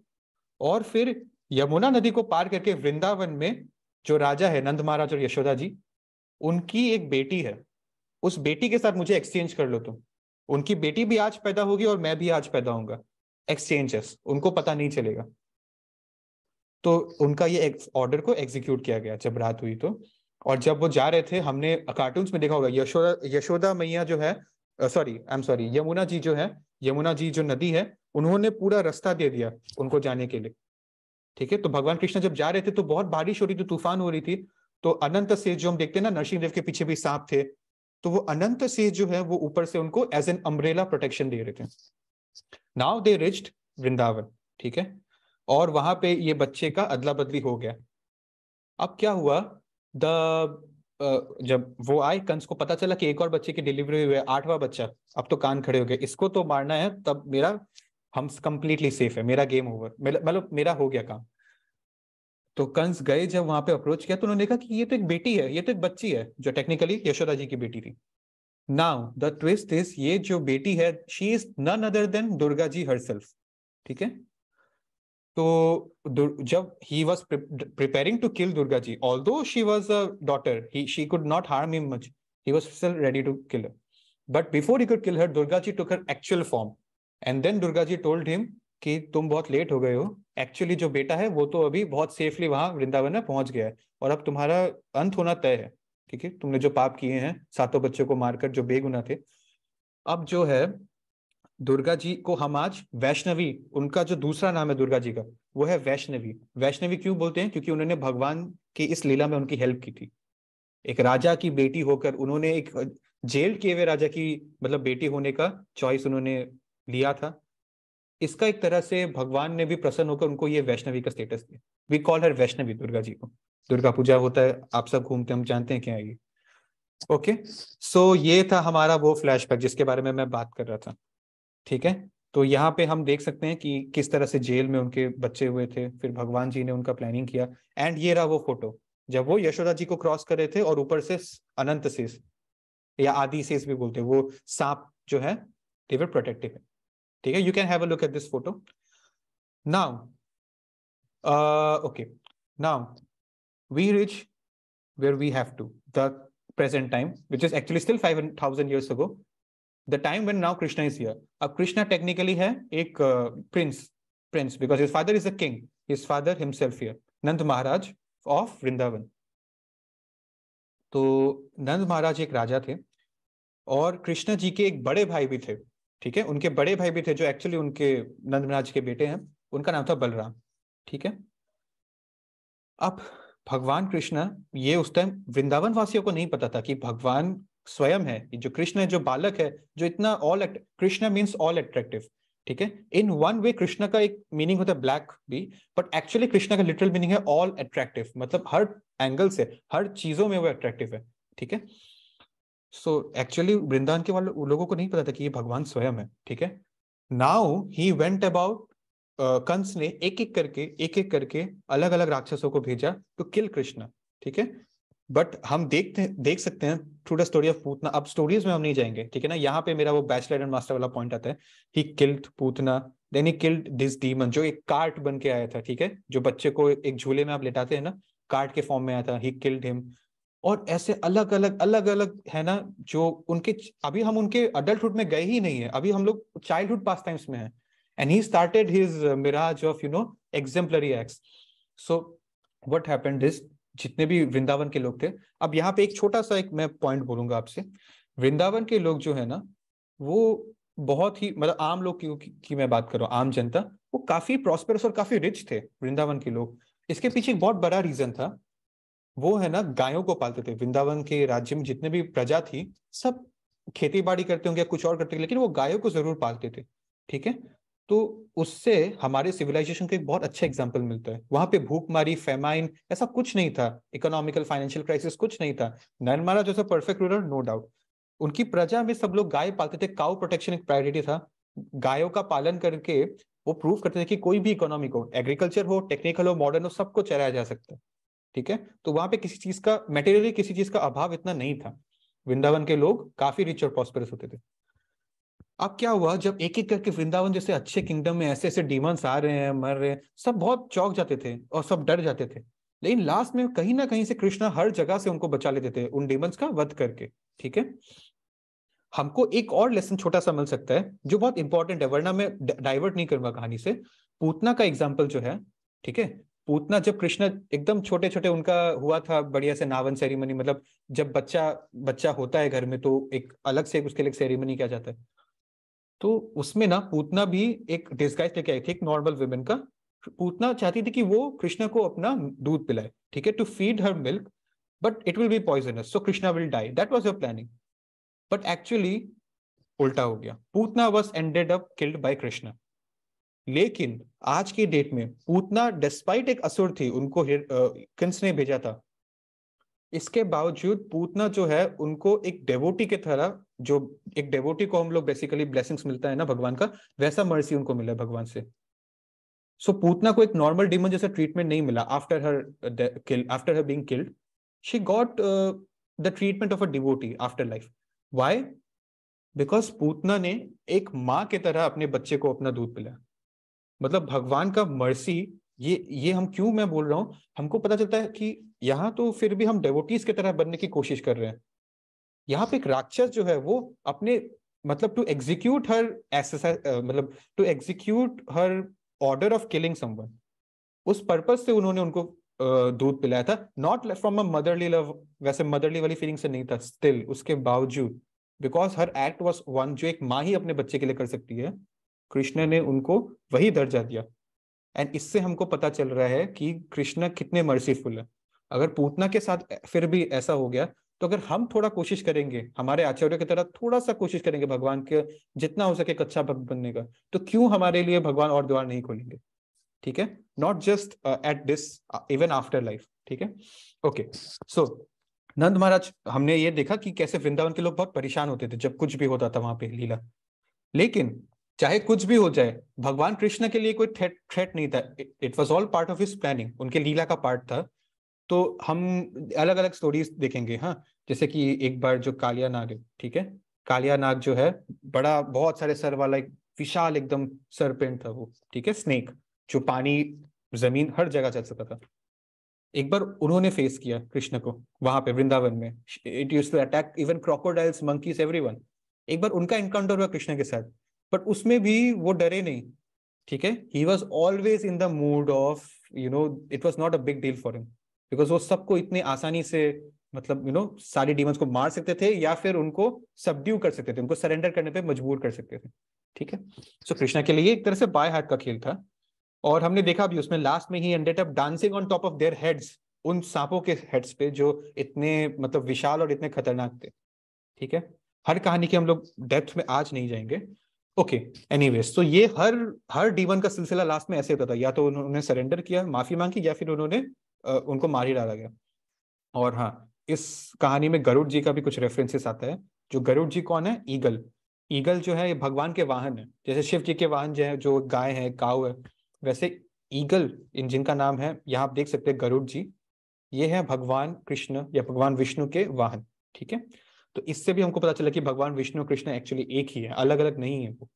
और फिर यमुना नदी को पार करके वृंदावन में जो राजा है नंद महाराज और यशोदा जी, उनकी एक बेटी है, उस बेटी के साथ मुझे एक्सचेंज कर लो तुम। उनकी बेटी भी आज पैदा होगी और मैं भी आज पैदा होऊंगा, एक्सचेंजेस, उनको पता नहीं चलेगा। तो उनका ये ऑर्डर को एग्जीक्यूट किया गया जब रात हुई तो। और जब वो जा रहे थे, हमने कार्टून्स में देखा होगा, यशोदा मैया जो है, sorry I am sorry, Yamuna ji जो है, यमुना जी जो नदी है, उन्होंने पूरा रास्ता दे दिया उनको जाने के लिए, ठीक है। तो भगवान कृष्ण जब जा रहे थे तो बहुत बारिश हो रही थी, तूफान हो रही थी, तो अनंत सेज जो हम देखते हैं ना, नरसिंह के पीछे भी सांप थे, तो वो अनंत सेज जो है वो ऊपर से उनको एज एन अम्ब्रेला प्रोटेक्शन दे रहे थे। नाउ दे रिच्ड वृंदावन, ठीक है, और वहां पे ये बच्चे का अदला बदली हो गया। अब क्या हुआ, जब वो आए, कंस को पता चला कि एक और बच्चे की डिलीवरी हुई है, 8वां बच्चा, अब तो कान खड़े हो गए, इसको तो मारना है, तब मेरा, हम कंप्लीटली सेफ है, मेरा गेम ओवर, मतलब मेरा हो गया काम। तो कंस गए, जब वहां पे अप्रोच किया तो उन्होंने देखा कि ये तो एक बेटी है, ये तो एक बच्ची है, जो टेक्निकली यशोदा जी की बेटी थी। नाउ द ट्विस्ट इज, ये जो बेटी है, she is none other than Durga ji herself, ठीक है। तो जब he was preparing to kill Durga ji, although she was a daughter, she could not harm him much, he was still ready to kill her, but before he could kill her, Durga ji took her actual form and then Durga ji told him कि तुम बहुत late हो गए हो, actually जो बेटा है वो तो अभी बहुत सेफली वहां वृंदावन में पहुंच गया है और अब तुम्हारा अंत होना तय है, ठीक है। तुमने जो पाप किए हैं 7 बच्चों को मारकर, जो बेगुनाह थे, अब जो है दुर्गा जी को हम आज वैष्णवी, उनका जो दूसरा नाम है दुर्गा जी का वो है वैष्णवी। वैष्णवी क्यों बोलते हैं? क्योंकि उन्होंने भगवान की इस लीला में उनकी हेल्प की थी। एक राजा की बेटी होकर उन्होंने एक जेल किए हुए राजा की मतलब बेटी होने का चॉइस उन्होंने लिया था। इसका एक तरह से भगवान ने भी प्रसन्न होकर उनको ये वैष्णवी का स्टेटस दिया। We call her Vaishnavi, Durga ji को। दुर्गा पूजा होता है, आप सब घूमते, हम जानते हैं क्या है ये। ओके, सो ये था हमारा वो फ्लैशबैक जिसके बारे में मैं बात कर रहा था, ठीक है। तो यहाँ पे हम देख सकते हैं कि किस तरह से जेल में उनके बच्चे हुए थे, फिर भगवान जी ने उनका प्लानिंग किया। एंड ये रहा वो फोटो जब वो यशोदा जी को क्रॉस कर रहे थे और ऊपर से अनंत शेष या आदि शेष भी बोलते हैं, वो सांप जो है दे वर प्रोटेक्टिव। ठीक है, you can have a look at this photo now. Okay, now we reach where we have to the present time, which is actually still 5,000 years ago, the time when now Krishna is here. अब Krishna technically है एक prince because his father is a king, his father himself here, Nand Maharaj of Vrindavan. तो नंद महाराज एक राजा थे और कृष्ण जी के एक बड़े भाई भी थे। ठीक है, उनके बड़े भाई भी थे जो एक्चुअली उनके नंद महाराज के बेटे हैं, उनका नाम था बलराम। ठीक है, अब भगवान कृष्ण, ये उस टाइम वृंदावन वासियों को नहीं पता था कि भगवान स्वयं है, जो कृष्ण है, जो बालक है, जो इतना कृष्ण मीन्स ऑल अट्रैक्टिव। ठीक है, इन वन वे कृष्ण का एक मीनिंग होता है ब्लैक भी, बट एक्चुअली कृष्ण का लिटरल मीनिंग है ऑल अट्रैक्टिव, मतलब हर एंगल से, हर चीजों में वो अट्रैक्टिव है। ठीक है, सो एक्चुअली वृंदावन के वाले लोगों को नहीं पता था कि ये भगवान स्वयं है। ठीक है, now he went about, Kans ने एक एक करके अलग अलग राक्षसों को भेजा टू किल कृष्ण। ठीक है, बट हम देख सकते हैं through the story of Putana. अब स्टोरीज में हम नहीं जाएंगे, ठीक है ना। यहाँ पे मेरा वो बैचलर एंड मास्टर वाला पॉइंट आता है। He killed Putana, then he killed this demon जो एक कार्ट बन के आया था। ठीक है, जो बच्चे को एक झूले में आप लेटाते हैं ना, कार्ट के फॉर्म में आया था। He killed him. और ऐसे अलग अलग है ना, जो उनके, अभी हम उनके अडल्टहुड में गए ही नहीं है, अभी हम लोग चाइल्डहुड पास टाइम्स में है। And he started his mirage of, exemplary acts. So what happened is, जितने भी वृंदावन के लोग थे, अब यहाँ पे एक छोटा सा एक मैं पॉइंट बोलूंगा आपसे। वृंदावन के लोग जो है ना, वो बहुत ही, मतलब आम लोग की मैं बात कर रहा हूँ, आम जनता, वो काफी प्रॉस्पेरस और काफी रिच थे वृंदावन के लोग। इसके पीछे एक बहुत बड़ा रीजन था, वो है ना, गायों को पालते थे। वृंदावन के राज्य में जितने भी प्रजा थी, सब खेती बाड़ी करते होंगे, कुछ और करते, लेकिन वो गायों को जरूर पालते थे। ठीक है, तो उससे हमारे सिविलाइजेशन को एक बहुत अच्छा एग्जांपल मिलता है। वहां पे भूखमारी, फेमाइन, ऐसा कुछ नहीं था। इकोनॉमिकल फाइनेंशियल क्राइसिस कुछ नहीं था। नंद महाराज जैसा परफेक्ट रूलर, नो डाउट। उनकी प्रजा में सब लोग गाय पालते थे। काउ प्रोटेक्शन एक प्रायोरिटी था। गायों का पालन करके वो प्रूव करते थे कि कोई भी इकोनॉमी को, एग्रीकल्चर हो, टेक्निकल हो, मॉडर्न हो, सबको चलाया जा सकता है। ठीक है, तो वहां पे किसी चीज का, मेटेरियली किसी चीज का अभाव इतना नहीं था। वृंदावन के लोग काफी रिच और प्रॉस्पेरस होते थे। अब क्या हुआ, जब एक एक करके वृंदावन जैसे अच्छे किंगडम में ऐसे ऐसे डीमंस आ रहे हैं, मर रहे हैं, सब बहुत चौंक जाते थे और सब डर जाते थे। लेकिन लास्ट में कहीं ना कहीं से कृष्णा हर जगह से उनको बचा लेते थे, उन डीमंस का वध करके। ठीक है, हमको एक और लेसन छोटा सा मिल सकता है जो बहुत इंपॉर्टेंट है, वरना मैं डाइवर्ट नहीं करूंगा कहानी से। पूतना का एग्जाम्पल जो है, ठीक है, पूतना जब कृष्ण एकदम छोटे छोटे, उनका हुआ था बढ़िया से नावन सेरेमनी, मतलब जब बच्चा होता है घर में, तो एक अलग से उसके लिए सेरेमनी किया जाता है। तो उसमें ना पूतना भी एक डिस्गाइज लेके आई थी, एक नॉर्मल वुमेन का। पूतना चाहती थी कि वो कृष्ण को अपना दूध पिलाए, ठीक है, to feed her milk, but it will be poisonous, so Krishna will die. That was your planning, but actually उल्टा हो गया। Putana was ended up killed by Krishna. लेकिन आज की डेट में पूतना डिस्पाइट एक असुर थी, उनको कंस ने भेजा था, इसके बावजूद पूतना जो है उनको एक डेवोटी के तरह, जो एक डेवोटी को हम लोग बेसिकली ब्लेसिंग्स मिलता है ना भगवान का, वैसा मर्सी उनको मिला भगवान से। सो पूतना को एक नॉर्मल डीमन जैसा ट्रीटमेंट नहीं मिला। After her being killed, she got the treatment of a devotee after life. Why? Because Putana ने एक माँ के तरह अपने बच्चे को अपना दूध पिलाया। मतलब भगवान का मर्सी, ये हम क्यों मैं बोल रहा हूं, हमको पता चलता है कि यहाँ तो फिर भी हम डेवोटीज की तरह बनने की कोशिश कर रहे हैं। यहाँ पे एक राक्षस जो है वो अपने, मतलब टू एग्जीक्यूट हर मतलब to execute her order of killing someone, उस पर्पज से उन्होंने उनको दूध पिलाया था, not from a motherly love. वैसे मदरली वाली फीलिंग से नहीं था, स्टिल उसके बावजूद, because her act was one, जो एक माँ ही अपने बच्चे के लिए कर सकती है, कृष्ण ने उनको वही दर्जा दिया। एंड इससे हमको पता चल रहा है कि कृष्ण कितने मर्सीफुल है। अगर पूतना के साथ फिर भी ऐसा हो गया, तो अगर हम थोड़ा कोशिश करेंगे, हमारे आचार्य की तरह थोड़ा सा कोशिश करेंगे भगवान के जितना हो सके एक अच्छा भक्त बनने का, तो क्यों हमारे लिए भगवान और द्वार नहीं खोलेंगे? ठीक है, not just at this, even after life. ठीक है, ओके। सो नंद महाराज, हमने ये देखा कि कैसे वृंदावन के लोग बहुत परेशान होते थे जब कुछ भी होता था वहां पे लीला। लेकिन चाहे कुछ भी हो जाए, भगवान कृष्ण के लिए कोई थ्रेट नहीं था, it was all part of his planning, उनके लीला का पार्ट था। तो हम अलग अलग स्टोरीज देखेंगे, हाँ, जैसे कि एक बार जो कालिया नाग है, ठीक है, कालिया नाग जो है बड़ा बहुत सारे सर वाला एक विशाल एकदम सरपेंट था वो, ठीक है, स्नेक, जो पानी जमीन हर जगह चल सकता था। एक बार उन्होंने फेस किया कृष्ण को वहां पे वृंदावन में, it used to attack even crocodiles, monkeys, everyone. एक बार उनका एनकाउंटर हुआ कृष्ण के साथ, बट उसमें भी वो डरे नहीं, ठीक है, he was always in the mood off, it was not a big deal for him, because वो सबको इतनी आसानी से, मतलब सारी डीमंस को मार सकते थे या फिर उनको सबड्यू कर सकते थे, उनको सरेंडर करने पे मजबूर कर सकते थे, ठीक है। सो कृष्णा के लिए एक तरह से बाय हाथ का खेल था, और हमने देखा भी उसमें लास्ट में ही ended up dancing on top of their heads, उन सांपों के हेड्स पे जो इतने मतलब विशाल और इतने खतरनाक थे, ठीक है। हर कहानी के हम लोग डेप्थ में आज नहीं जाएंगे, ओके। एनीवेज, तो ये हर डीमन का सिलसिला लास्ट में ऐसे होता था, या तो उन्होंने सरेंडर किया, माफी मांगी, या फिर उन्होंने उनको मार ही डाला गया। और हाँ, इस कहानी में गरुड़ जी का भी कुछ रेफरेंसेस आता है। जो गरुड़ जी कौन है? ईगल। ईगल जो है ये भगवान के वाहन है, जैसे शिव जी के वाहन जो है, जो गाय है, काऊ है, वैसे ईगल इन जिनका नाम है, यहाँ आप देख सकते हैं गरुड़ जी, ये है भगवान कृष्ण या भगवान विष्णु के वाहन, ठीक है। तो इससे भी हमको पता चला कि भगवान विष्णु कृष्ण एक्चुअली एक ही है, अलग अलग नहीं है वो।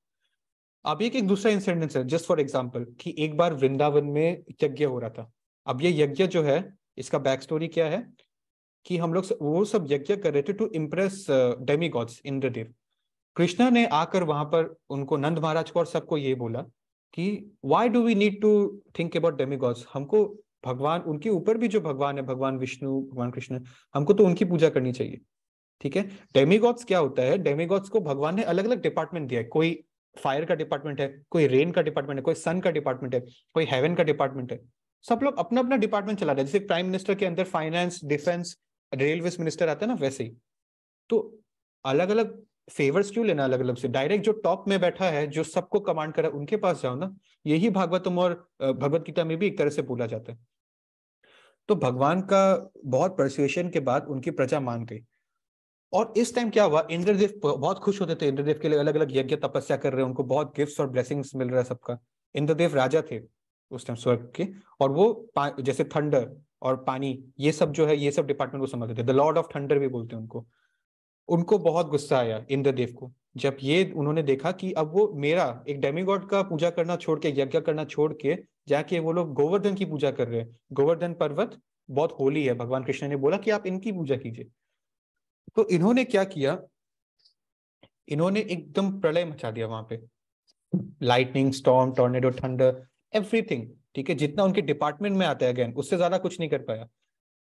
अब एक दूसरा इंसिडेंट है, जस्ट फॉर एग्जाम्पल, कि एक बार वृंदावन में यज्ञ हो रहा था। अब ये यज्ञ जो है, इसका बैक स्टोरी क्या है कि हम लोग वो सब यज्ञ कर रहे थे to impress demigods, Indradev. Krishna ने आकर वहां पर उनको, नंद महाराज को और सबको ये बोला कि why do we need to think about demigods, हमको भगवान, उनके ऊपर भी जो भगवान है, भगवान विष्णु, भगवान कृष्ण, हमको तो उनकी पूजा करनी चाहिए, ठीक है। डेमीगॉड्स क्या होता है? डेमीगॉड्स को भगवान ने अलग अलग डिपार्टमेंट दिया है, कोई फायर का डिपार्टमेंट है, कोई रेन का डिपार्टमेंट है, कोई सन का डिपार्टमेंट है, कोई हेवन का डिपार्टमेंट है। सब लोग अपना अपना डिपार्टमेंट चला रहे हैं, जैसे प्राइम मिनिस्टर के अंदर फाइनेंस, डिफेंस, रेलवे मिनिस्टर आता है ना, वैसे ही। तो अलग अलग फेवर्स क्यों लेना अलग अलग से? डायरेक्ट जो टॉप में बैठा है, जो सबको कमांड कर रहा है, उनके पास जाओ ना। यही भागवतम और भगवत गीता में भी एक तरह से बोला जाता है। तो भगवान का बहुत परसुएशन के बाद उनकी प्रजा मान गई, और इस टाइम क्या हुआ, इंद्रदेव बहुत खुश होते थे, इंद्रदेव के लिए अलग अलग यज्ञ तपस्या कर रहे हैं, उनको बहुत गिफ्ट्स और ब्लेसिंग्स मिल रहा है सबका। इंद्रदेव राजा थे उस टाइम स्वर्ग के, और वो जैसे थंडर और पानी, ये सब जो है, ये सब डिपार्टमेंट को समझते थे, द लॉर्ड ऑफ थंडर भी बोलते हैं उनको। उनको बहुत गुस्सा आया इंद्रदेव को, जब ये उन्होंने देखा कि अब वो मेरा एक डेमीगॉड का पूजा करना छोड़ के, यज्ञ करना छोड़ के, जाके वो लोग गोवर्धन की पूजा कर रहे हैं। गोवर्धन पर्वत बहुत होली है, भगवान कृष्ण ने बोला कि आप इनकी पूजा कीजिए। तो इन्होंने क्या किया, इन्होंने एकदम प्रलय मचा दिया वहां पे, lightning, storm, tornado, thunder, everything, ठीक है, जितना उनके डिपार्टमेंट में आता है, अगेन उससे ज्यादा कुछ नहीं कर पाया।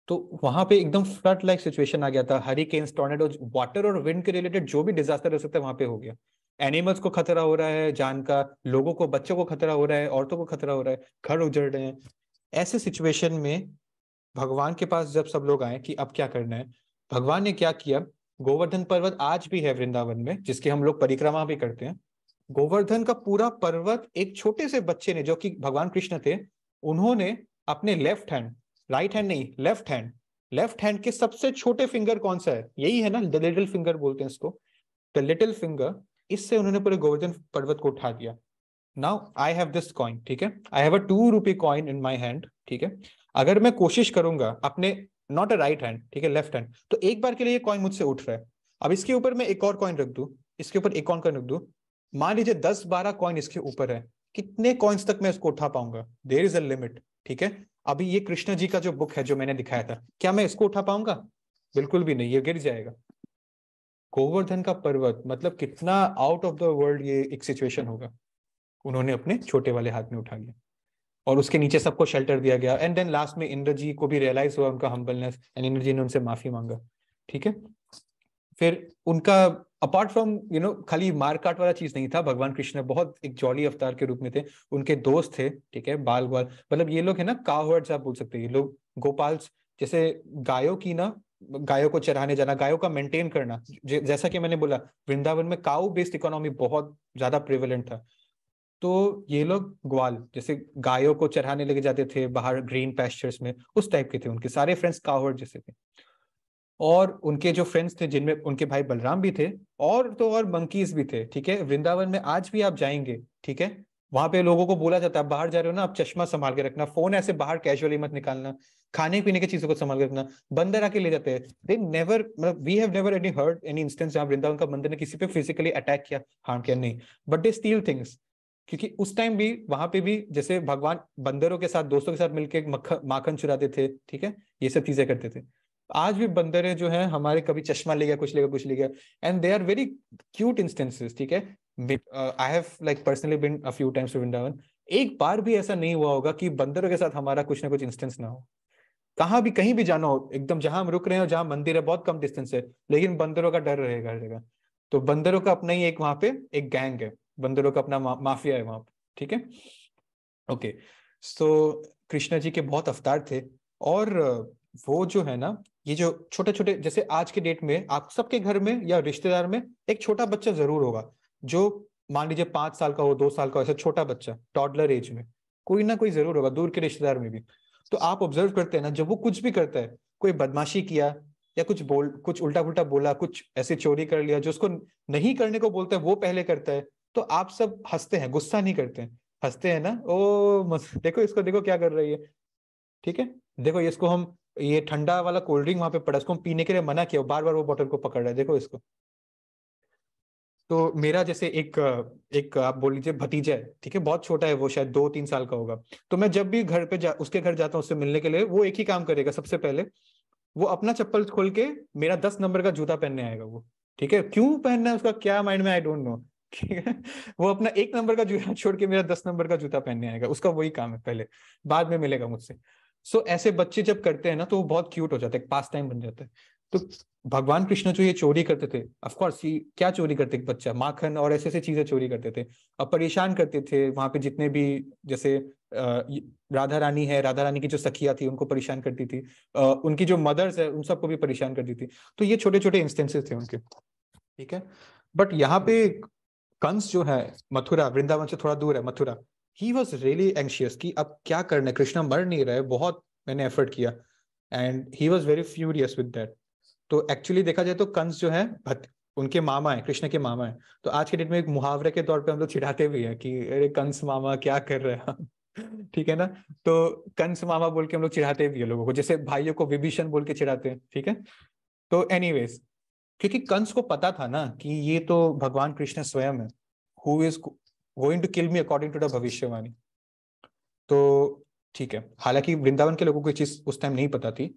तो वहां पे एकदम फ्लड लाइक सिचुएशन आ गया था, हरिकेन्स, टॉर्नेडोज, वाटर और विंड के रिलेटेड जो भी डिजास्टर हो सकता है वहां पे हो गया। एनिमल्स को खतरा हो रहा है जान का, लोगों को, बच्चों को खतरा हो रहा है, औरतों को खतरा हो रहा है, घर उजड़ रहे हैं। ऐसे सिचुएशन में भगवान के पास जब सब लोग आए कि अब क्या करना है, भगवान ने क्या किया, गोवर्धन पर्वत आज भी है वृंदावन में, जिसकी हम लोग परिक्रमा भी करते हैं। गोवर्धन का पूरा पर्वत एक छोटे से बच्चे ने, जो कि भगवान कृष्ण थे, उन्होंने अपने लेफ्ट हैंड, राइट हैंड नहीं, लेफ्ट हैंड के सबसे छोटे फिंगर कौन सा है? यही है ना, द लिटिल फिंगर बोलते हैं इसको, द लिटिल फिंगर। इससे उन्होंने पूरे गोवर्धन पर्वत को उठा दिया। Now I have this coin, ठीक है, I have a 2 rupee coin in my hand, ठीक है। अगर मैं कोशिश करूंगा अपने, नॉट अ राइट हैंड, ठीक है, लेफ्ट हैंड, तो एक बार के लिए ये कॉइन मुझसे उठ रहा है। अब इसके ऊपर मैं एक और कॉइन रख दूं, इसके ऊपर एक और कॉइन रख दूं, मान लीजिए 10-12 कॉइन इसके ऊपर है, कितने कॉइन्स तक मैं इसको उठा पाऊंगा? देयर इज अ लिमिट, ठीक है। अभी ये कृष्ण जी का जो बुक है, जो मैंने दिखाया था, क्या मैं इसको उठा पाऊंगा? बिल्कुल भी नहीं, ये गिर जाएगा। गोवर्धन का पर्वत मतलब कितना आउट ऑफ द वर्ल्ड ये एक सिचुएशन होगा, उन्होंने अपने छोटे वाले हाथ में उठा लिया, और उसके नीचे सबको शेल्टर दिया गया। एंड देन लास्ट में इंद्र जी को भी रियलाइज हुआ उनका हम्बलनेस, एंड इंद्र जी ने उनसे माफी मांगा, ठीक है। फिर उनका, अपार्ट फ्रॉम खाली मारकाट वाला चीज नहीं था, भगवान कृष्ण बहुत एक जॉली अवतार के रूप में थे। उनके दोस्त थे, ठीक है, बाल ग्वाल, मतलब ये लोग है ना, कावर्ड्स आप बोल सकते हैं, ये लोग गोपाल्स, जैसे गायों की ना, गायों को चराने जाना, गायों का मेंटेन करना। जैसा कि मैंने बोला, वृंदावन में काऊ बेस्ड इकोनॉमी बहुत ज्यादा प्रिवेलेंट था। तो ये लोग ग्वाल, जैसे गायों को चराने लेके जाते थे बाहर ग्रीन पैस्चर्स में, उस टाइप के थे। उनके सारे फ्रेंड्स कावर्ड जैसे थे। और उनके जो फ्रेंड्स थे जिनमें उनके भाई बलराम भी थे, और तो और मंकीज भी थे, ठीक है। वृंदावन में आज भी आप जाएंगे, ठीक है, वहां पे लोगों को बोला जाता है बाहर जा रहे हो ना आप चश्मा संभाल के रखना, फोन ऐसे बाहर कैजुअली मत निकालना, खाने पीने की चीजों को संभाल के रखना। बंदर आके ले जाते हैं, दे नेवर, मतलब we have never any heard any instance जहां वृंदावन का बंदर ने किसी पे फिजिकली अटैक किया, हार्म किया, नहीं, बट दे स्टील थिंग्स। क्योंकि उस टाइम भी वहां पे भी जैसे भगवान बंदरों के साथ, दोस्तों के साथ मिलकर माखन चुराते थे, ठीक है, ये सब चीजें करते थे। आज भी बंदर जो है हमारे, कभी चश्मा ले गया, कुछ ले गया, कुछ ले गया, and they are very cute instances, ठीक है। I have like personally been a few times to Vrindavan, एक बार भी ऐसा नहीं हुआ होगा कि बंदरों के साथ हमारा कुछ ना कुछ इंस्टेंस ना हो। कहाँ भी कहीं भी जाना हो, एकदम जहां हम रुक रहे हो, जहां मंदिर है, बहुत कम डिस्टेंस है, लेकिन बंदरों का डर रहेगा हर जगह। तो बंदरों का अपना ही एक वहां पे एक गैंग है, बंदरों का अपना माफिया है वहां पे, ठीक है। ओके, सो कृष्ण जी के बहुत अवतार थे, और वो जो है ना, ये जो छोटे छोटे, जैसे आज के डेट में आप सबके घर में या रिश्तेदार में एक छोटा बच्चा जरूर होगा, जो मान लीजिए 5 साल का हो, 2 साल का हो, ऐसा छोटा बच्चा, टॉडलर एज में कोई ना कोई जरूर होगा, दूर के रिश्तेदार में भी। तो आप ऑब्जर्व करते हैं ना, जब वो कुछ भी करता है, कोई बदमाशी किया या कुछ उल्टा पुल्टा बोला, कुछ ऐसे चोरी कर लिया जो उसको नहीं करने को बोलता है वो पहले करता है, तो आप सब हंसते हैं, गुस्सा नहीं करते हैं, हंसते हैं ना, ओ देखो इसको, देखो क्या कर रही है, ठीक है, देखो इसको हम, ये ठंडा वाला कोल्ड ड्रिंक वहां पे पड़ा, इसको हम पीने के लिए मना किया, बार बार वो बोतल को पकड़ रहा है, देखो इसको। तो मेरा जैसे एक आप बोल लीजिए भतीजा है, ठीक है, बहुत छोटा है वो, शायद 2-3 साल का होगा। तो मैं जब भी घर पे उसके घर जाता हूँ उससे मिलने के लिए, वो एक ही काम करेगा, सबसे पहले वो अपना चप्पल खोल के मेरा 10 नंबर का जूता पहनने आएगा वो, ठीक है। क्यों पहनना है उसका, क्या माइंड में, आई डोंट नो, ठीक है। वो अपना 1 नंबर का जूता छोड़ के मेरा 10 नंबर का जूता पहनने आएगा, उसका वही काम है पहले, बाद में मिलेगा मुझसे। सो ऐसे बच्चे जब करते हैं ना तो वो बहुत क्यूट हो जाता है, पास टाइम बन जाता है। तो भगवान कृष्ण जो ये चोरी करते थे, ऑफ कोर्स ये क्या चोरी करते, बच्चा माखन और ऐसे ऐसे चीजें चोरी करते थे, और परेशान करते थे वहां पे जितने भी, जैसे राधा रानी है, राधा रानी की जो सखिया थी उनको परेशान करती थी, उनकी जो मदर्स है उन सबको भी परेशान करती थी। तो ये छोटे छोटे इंस्टेंसेस थे उनके, ठीक है। बट यहाँ पे कंस जो है, मथुरा, वृंदावन से थोड़ा दूर है Mathura, he was really anxious कि अब क्या करना है, कृष्णा मर नहीं रहे, बहुत मैंने एफर्ट किया, and he was very furious with that. तो एक्चुअली देखा जाए तो कंस जो है उनके मामा है, कृष्ण के मामा है। तो आज के डेट में एक मुहावरे के तौर पे हम लोग चिढ़ाते भी हैं कि अरे कंस मामा क्या कर रहे हैं ठीक है ना। तो कंस मामा बोल के हम लोग चिढ़ाते भी है लोगों को, जैसे भाइयों को विभीषण बोल के चिढ़ाते हैं, ठीक है। तो एनीवेज, क्योंकि कंस को पता था ना कि ये तो भगवान कृष्ण स्वयं है, who is going to kill me according to the भविष्यवाणी। तो ठीक है, हालांकि वृंदावन के लोगों को ये चीज उस टाइम नहीं पता थी,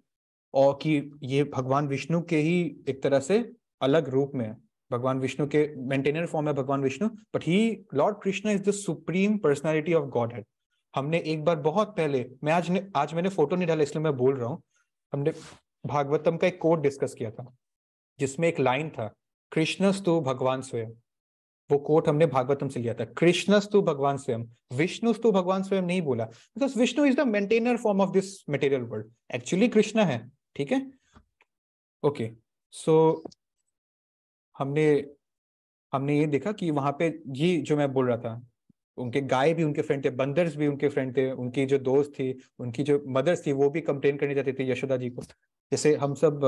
और कि ये भगवान विष्णु के ही एक तरह से अलग रूप में है, भगवान विष्णु के मेंटेनर फॉर्म है भगवान Vishnu, but he, Lord Krishna is the supreme personality of God head. हमने एक बार बहुत पहले, मैं आज मैंने फोटो नहीं डाला इसलिए मैं बोल रहा हूँ, हमने भागवतम का एक कोट डिस्कस किया था जिसमें एक लाइन था, कृष्णस्तु भगवान स्वयं। वो कोट हमने भागवतम से लिया था, कृष्णस्तु भगवान स्वयं, विष्णुस्तु भगवान स्वयं नहीं बोला, because Vishnu is the maintainer form of this material world, actually Krishna है, ठीक है। ओके, सो हमने ये देखा कि वहां पे ये जो मैं बोल रहा था, उनके गाय भी उनके फ्रेंड थे, बंदर्स भी उनके फ्रेंड थे, उनकी जो दोस्त थी, उनकी जो मदर्स थी वो भी कंप्लेन करने जाती थी यशोदा जी को। जैसे हम सब,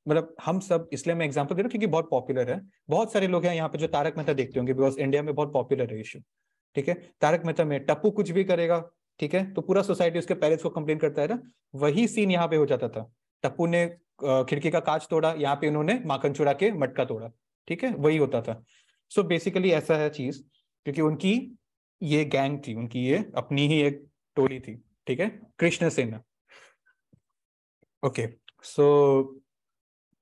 मतलब हम सब, इसलिए मैं एग्जांपल दे रहा हूँ क्योंकि बहुत पॉपुलर है, बहुत सारे लोग हैं यहाँ पे जो तारक मेहता देखते होंगे, बिकॉज इंडिया में बहुत पॉपुलर है इशू, ठीक है। तारक मेहता में टप्पू कुछ भी करेगा, ठीक है, तो पूरा सोसाइटी उसके पेरेंट्स को कंप्लेन करता है ना, वही सीन यहाँ पे हो जाता था। टप्पू ने खिड़की का कांच तोड़ा, यहाँ पे उन्होंने माखन चुरा के मटका तोड़ा, ठीक है, वही होता था। सो बेसिकली ऐसा है चीज, क्योंकि उनकी ये गैंग थी, उनकी ये अपनी ही एक टोली थी, ठीक है, कृष्ण सेना। ओके, सो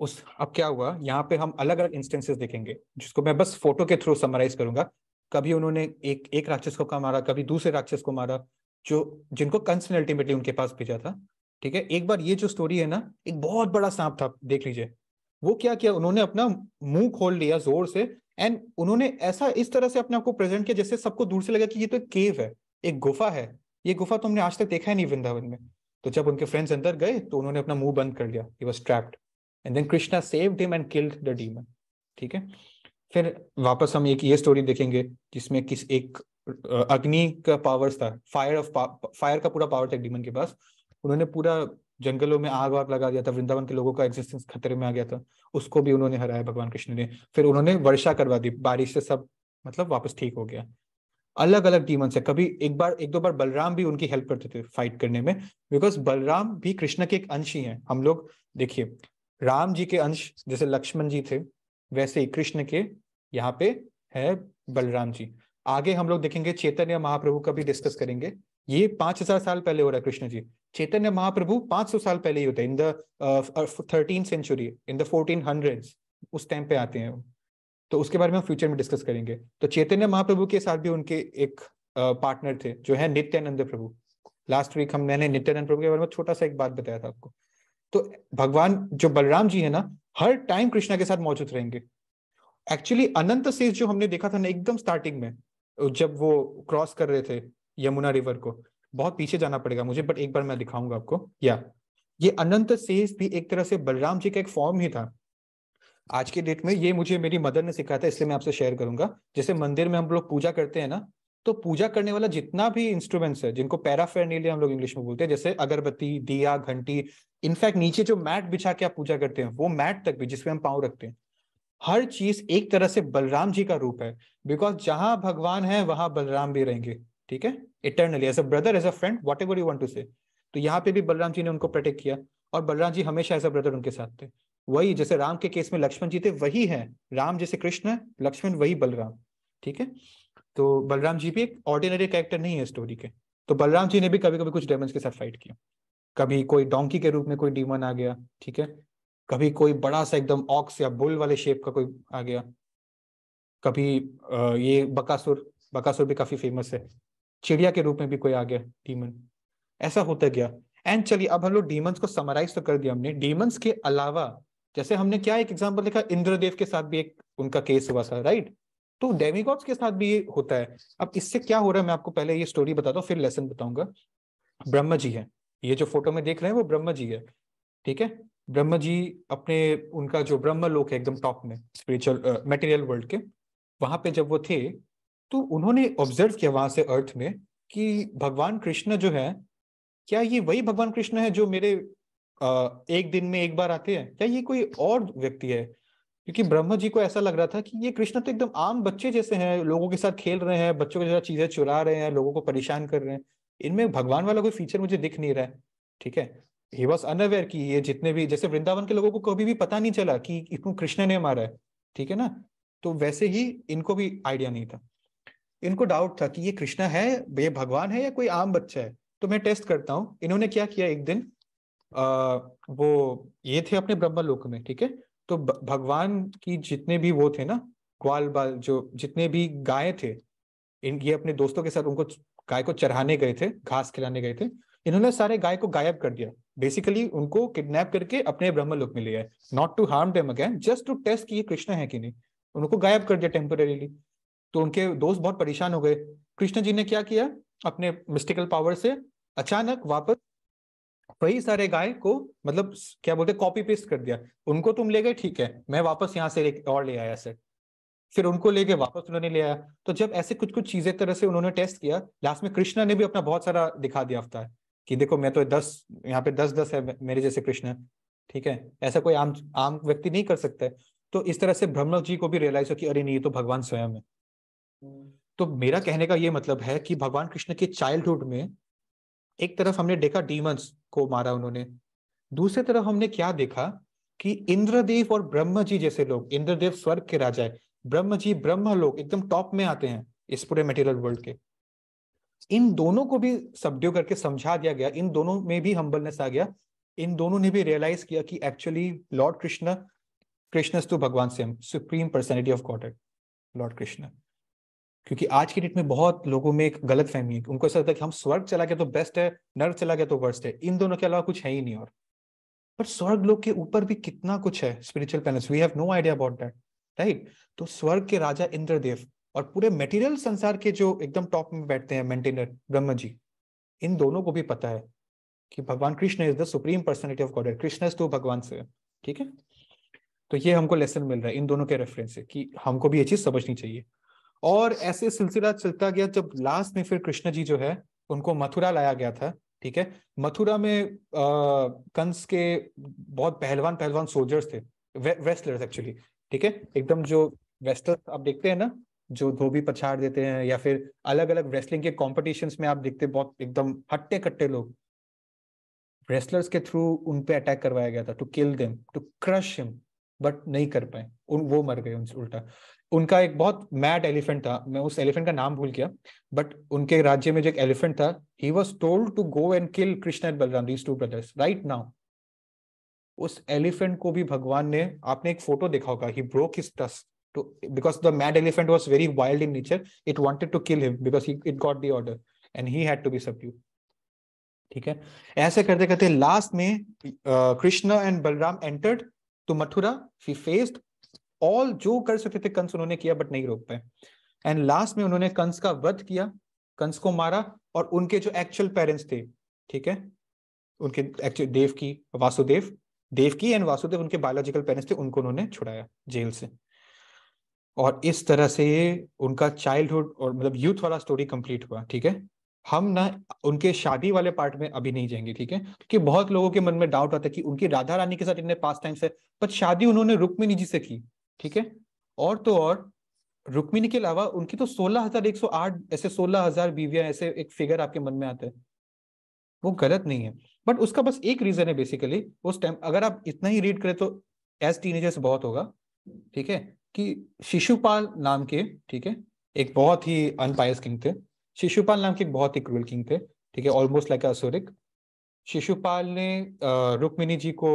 अब क्या हुआ, यहाँ पे हम अलग अलग इंस्टेंसेस देखेंगे जिसको मैं बस फोटो के थ्रू समराइज करूंगा। कभी उन्होंने एक राक्षस को मारा, कभी दूसरे राक्षस को मारा, जिनको कंस ने अल्टीमेटली उनके पास भेजा था, ठीक है। एक बार ये जो स्टोरी है ना, एक बहुत बड़ा सांप था, देख लीजिए, वो क्या किया, उन्होंने अपना मुंह खोल लिया जोर से, एंड उन्होंने ऐसा इस तरह से अपने आप को प्रेजेंट किया जैसे सबको दूर से लगा कि ये तो एक केव है, एक गुफा है, ये गुफा तो हमने आज तक देखा है नहीं वृंदावन में। तो जब उनके फ्रेंड्स अंदर गए तो उन्होंने अपना मुंह बंद कर लिया, he was trapped, and then Krishna saved him and killed the demon, ठीक है। फिर वापस हम एक ये स्टोरी देखेंगे जिसमें एक अग्नि का पावर्स था, फायर का पूरा पावर था डीमन के पास। उन्होंने पूरा जंगलों में आग वाग लगा दिया था, वृंदावन के लोगों का एग्जिस्टेंस खतरे में आ गया था, उसको भी उन्होंने हराया भगवान कृष्ण ने। फिर उन्होंने वर्षा करवा दी, बारिश से सब मतलब वापस ठीक हो गया। अलग अलग डीमंस है, कभी एक दो बार बलराम भी उनकी हेल्प करते थे फाइट करने में, बिकॉज बलराम भी कृष्ण के एक अंश ही हैं। हम लोग देखिए, राम जी के अंश जैसे लक्ष्मण जी थे, वैसे ही कृष्ण के यहाँ पे है बलराम जी। आगे हम लोग देखेंगे चैतन्य महाप्रभु का भी डिस्कस करेंगे। ये 5000 साल पहले हो रहा है कृष्ण जी। चैतन्य महाप्रभु 500 साल पहले ही होते हैं, in the 13th century, in the 1400s, उस टाइम पे आते हैं। तो उसके बारे में हम फ्यूचर में डिस्कस करेंगे। तो चैतन्य महाप्रभु के साथ भी उनके एक पार्टनर थे जो है नित्यानंद प्रभु। लास्ट वीक मैंने नित्यानंद प्रभु के बारे में छोटा सा एक बात बताया था आपको। तो भगवान जो बलराम जी है ना, हर टाइम कृष्णा के साथ मौजूद रहेंगे। एक्चुअली अनंत शेष जो हमने देखा था ना एकदम स्टार्टिंग में, जब वो क्रॉस कर रहे थे यमुना रिवर को, बहुत पीछे जाना पड़ेगा मुझे, बट एक बार मैं दिखाऊंगा आपको। ये अनंत शेष भी एक तरह से बलराम जी का एक फॉर्म ही था। आज के डेट में ये मुझे मेरी मदर ने सिखाया था, इसलिए मैं आपसे शेयर करूंगा। जैसे मंदिर में हम लोग पूजा करते हैं ना, तो पूजा करने वाला जितना भी इंस्ट्रूमेंट्स है, जिनको पैराफेरनेलिया हम लोग इंग्लिश में बोलते हैं, जैसे अगरबत्ती, दिया, घंटी, इनफैक्ट नीचे जो मैट बिछा के आप पूजा करते हैं, वो मैट तक भी जिसपे हम पाँव रखते हैं, हर चीज एक तरह से बलराम जी का रूप है। बिकॉज जहां भगवान है वहां बलराम भी रहेंगे, ठीक है, eternally, as a brother, as a friend, whatever you want to say. तो यहाँ पे भी बलराम जी ने उनको प्रोटेक्ट किया, और बलराम जी हमेशा एज अ ब्रदर उनके साथ थे। वही जैसे राम के केस में लक्ष्मण जी थे, वही है राम जैसे कृष्ण है, लक्ष्मण वही बलराम, ठीक है। तो बलराम जी भी एक ऑर्डिनरी कैरेक्टर नहीं है स्टोरी के। तो बलराम जी ने भी कभी कभी कुछ डेमन्स के साथ फाइट किया। कभी कोई डोंकी के रूप में कोई डीमन आ गया, ठीक है, कभी कोई बड़ा सा एकदम ऑक्स या बुल वाले शेप का कोई आ गया, कभी ये बकासुर भी काफी फेमस है, चिड़िया के रूप में भी कोई आ गया डीमन। ऐसा होता गया। एंड चलिए, अब हम लोग डीमंस को समराइज तो कर दिया हमने। डीमंस के अलावा जैसे हमने क्या एक एग्जांपल देखा, इंद्रदेव के साथ भी एक उनका केस हुआ था, राइट। तो डेमिगॉड्स के साथ भी ये होता है। अब इससे क्या हो रहा है मैं आपको पहले ये स्टोरी बताता हूँ, फिर लेसन बताऊंगा। ब्रह्मा जी है, ये जो फोटो में देख रहे हैं वो ब्रह्मा जी है, ठीक है। ब्रह्मा जी अपने उनका जो ब्रह्म लोक है एकदम टॉप में, स्पिरिचुअल मटेरियल वर्ल्ड के, वहां पे जब वो थे, तो उन्होंने ऑब्जर्व किया वहां से अर्थ में कि भगवान कृष्ण जो है, क्या ये वही भगवान कृष्ण है जो मेरे एक दिन में एक बार आते हैं, क्या ये कोई और व्यक्ति है। क्योंकि ब्रह्मा जी को ऐसा लग रहा था कि ये कृष्ण तो एकदम आम बच्चे जैसे हैं, लोगों के साथ खेल रहे हैं, बच्चों के साथ चीजें चुरा रहे हैं, लोगों को परेशान कर रहे हैं, इनमें भगवान वाला कोई फीचर मुझे दिख नहीं रहा है, ठीक है। ही वॉज अनअवेयर कि ये जितने भी, जैसे वृंदावन के लोगों को कभी भी पता नहीं चला कि इसको कृष्ण ने मारा है, ठीक है ना। तो वैसे ही इनको भी आइडिया नहीं था, इनको डाउट था कि ये कृष्ण है, ये भगवान है या कोई आम बच्चा है। तो मैं टेस्ट करता हूँ। इन्होंने क्या किया, एक दिन वो ये थे अपने ब्रह्मलोक में, ठीक है। तो भगवान की जितने भी वो थे ना, ग्वाल बाल, जो जितने भी गाय थे, ये अपने दोस्तों के साथ उनको गाय को चराने गए थे, घास खिलाने गए थे। इन्होंने सारे गाय को गायब कर दिया, बेसिकली उनको किडनैप करके अपने ब्रह्मलोक में ले आए, not to harm them again, just to test कि ये कृष्ण है कि नहीं। उनको गायब कर दिया टेम्परेरीली। तो उनके दोस्त बहुत परेशान हो गए। कृष्ण जी ने क्या किया, अपने मिस्टिकल पावर से अचानक वापस वही सारे गाय को, मतलब क्या बोलते, कॉपी पेस्ट कर दिया। उनको तुम ले गए, ठीक है, मैं वापस यहाँ से एक और ले आया सेट, फिर उनको लेके वापस उन्होंने ले आया। तो जब ऐसे कुछ कुछ चीजें तरह से उन्होंने टेस्ट किया, लास्ट में कृष्णा ने भी अपना बहुत सारा दिखा दिया अवतार कि देखो मैं तो 10, यहाँ पे 10 है मेरे जैसे कृष्ण, ठीक है, ऐसा कोई आम आम व्यक्ति नहीं कर सकता है। तो इस तरह से ब्रह्मा जी को भी रियलाइज हो कि अरे नहीं, ये तो भगवान स्वयं है। तो मेरा कहने का ये मतलब है कि भगवान कृष्ण के चाइल्डहुड में एक तरफ हमने देखा डीमंस को मारा उन्होंने, दूसरी तरफ हमने क्या देखा कि इंद्रदेव और ब्रह्मा जी जैसे लोग, इंद्रदेव स्वर्ग के राजा है, ब्रह्मा जी ब्रह्म लोग एकदम टॉप में आते हैं इस पूरे मटेरियल वर्ल्ड के, इन दोनों को भी सबड्यू करके समझा दिया गया, इन दोनों में भी हम्बलनेस आ गया, इन दोनों ने भी रियलाइज किया कि एक्चुअली लॉर्ड कृष्ण, कृष्णस्तु भगवान same, supreme personality of God, Lord Krishna. क्योंकि आज की डेट में बहुत लोगों में एक गलत फहमी है, उनको ऐसा लगता है कि हम स्वर्ग चला गया तो बेस्ट है, नर्क चला गया तो वर्स्ट है, इन दोनों के अलावा कुछ है ही नहीं। और पर स्वर्ग लोक के ऊपर भी कितना कुछ है, spiritual planets, we have no idea about that, right. तो स्वर्ग के राजा इंद्रदेव और पूरे मटेरियल संसार के जो एकदम टॉप में बैठते हैं मेंटेनर ब्रह्मा जी, इन दोनों को भी पता है कि भगवान Krishna is the supreme personality of God, Krishna तो भगवान से, ठीक है। तो ये हमको लेसन मिल रहा है इन दोनों के रेफरेंस से कि हमको भी ये चीज समझनी चाहिए। और ऐसे सिलसिला चलता गया, जब लास्ट में फिर कृष्ण जी जो है उनको मथुरा लाया गया था, ठीक है। मथुरा में कंस के बहुत पहलवान सोल्जर्स थे, वेस्टलर्स एक्चुअली, ठीक है। एकदम जो वेस्टलर्स आप देखते हैं ना, जो धोबी पछाड़ देते हैं, या फिर अलग अलग रेसलिंग के कॉम्पिटिशन्स में आप देखते हैं बहुत एकदम हट्टे कट्टे लोग, रेसलर्स के थ्रू उन पे अटैक करवाया गया था, to kill them, to crush him, but नहीं कर पाए, वो मर गए उनसे उल्टा। उनका एक बहुत मैड एलिफेंट था, मैं उस एलिफेंट का नाम भूल गया, बट उनके राज्य में जो एक एलिफेंट था, he was told to go and kill Krishna and Balram, these two brothers, right now. उस एलिफेंट को भी भगवान ने, आपने एक फोटो देखा होगा, he broke his tusk to, because the mad elephant was very wild in nature, it wanted to kill him because it got the order and he had to be subdued, ठीक है। ऐसे करते करते last में Krishna and Balram entered to Mathura, he faced all, जो कर सकते थे कंस उन्होंने किया, बट नहीं रोक पाए। एंड लास्ट में उन्होंने कंस का वध किया, कंस को मारा, और उनके जो एक्चुअल पेरेंट्स थे, ठीक है, उनके एक्चुअल देवकी एंड वासुदेव उनके बायोलॉजिकल पेरेंट्स थे, उनको उन्होंने छुड़ाया जेल से। और इस तरह से उनका चाइल्डहुड और मतलब यूथ वाला स्टोरी कंप्लीट हुआ, ठीक है। हम ना उनके शादी वाले पार्ट में अभी नहीं जाएंगे, ठीक है, क्योंकि बहुत लोगों के मन में डाउट आता है कि उनकी राधा रानी के साथ इतने पास टाइम्स है, पर शादी उन्होंने रुक्मिणी जी से की, ठीक है। और तो और रुक्मिणी के अलावा उनकी तो 16,108 ऐसे 16,000 बीवियां, ऐसे एक फिगर आपके मन में आता है, वो गलत नहीं है, बट उसका बस एक रीजन है बेसिकली। उस टाइम अगर आप इतना ही रीड करें तो एज टीनेजर्स बहुत होगा, ठीक है, कि शिशुपाल नाम के, ठीक है, एक बहुत ही अनपायस किंग थे। शिशुपाल नाम के एक बहुत ही क्रूअल किंग थे, ठीक है, ऑलमोस्ट लाइक असुरिक। शिशुपाल ने रुक्मिणी जी को,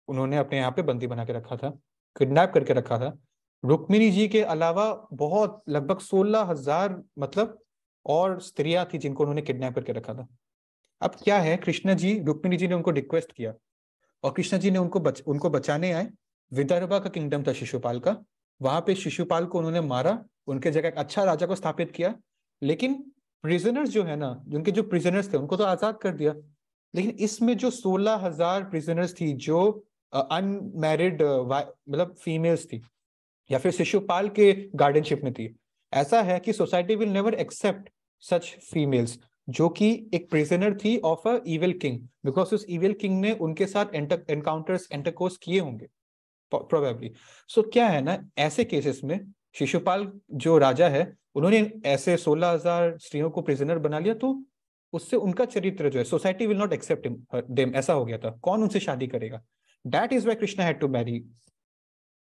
उन्होंने अपने यहाँ पे बंदी बना के रखा था, किडनैप करके रखा था। रुक्मिणी जी के अलावा बहुत लगभग 16,000 मतलब और स्त्रियां थी जिनको उन्होंने किडनैप करके रखा था। अब क्या है, कृष्ण जी, रुक्मिणी जी ने उनको रिक्वेस्ट किया और कृष्ण जी ने उनको बचाने आए। विदर्भा का किंगडम था शिशुपाल का, वहां पे शिशुपाल को उन्होंने मारा, उनके जगह एक अच्छा राजा को स्थापित किया। लेकिन प्रिजनर्स जो है ना, जिनके जो प्रिजनर्स थे उनको तो आजाद कर दिया, लेकिन इसमें जो 16,000 प्रिजनर्स थी जो अनमैरिड मतलब फीमेल्स थी, या फिर शिशुपाल के गार्डियनशिप में थी, ऐसा है कि society will never accept such females, जो कि एक प्रिजनर थी of a evil king, because उस इविल किंग ने उनके साथ एंटरकोर्स किए होंगे प्रोबेबली। सो क्या है ना, ऐसे केसेस में शिशुपाल जो राजा है, उन्होंने ऐसे 16,000 स्त्रियों को प्रिजनर बना लिया, तो उससे उनका चरित्र जो है, society will not accept them, ऐसा हो गया था, कौन उनसे शादी करेगा। That is why Krishna had to marry,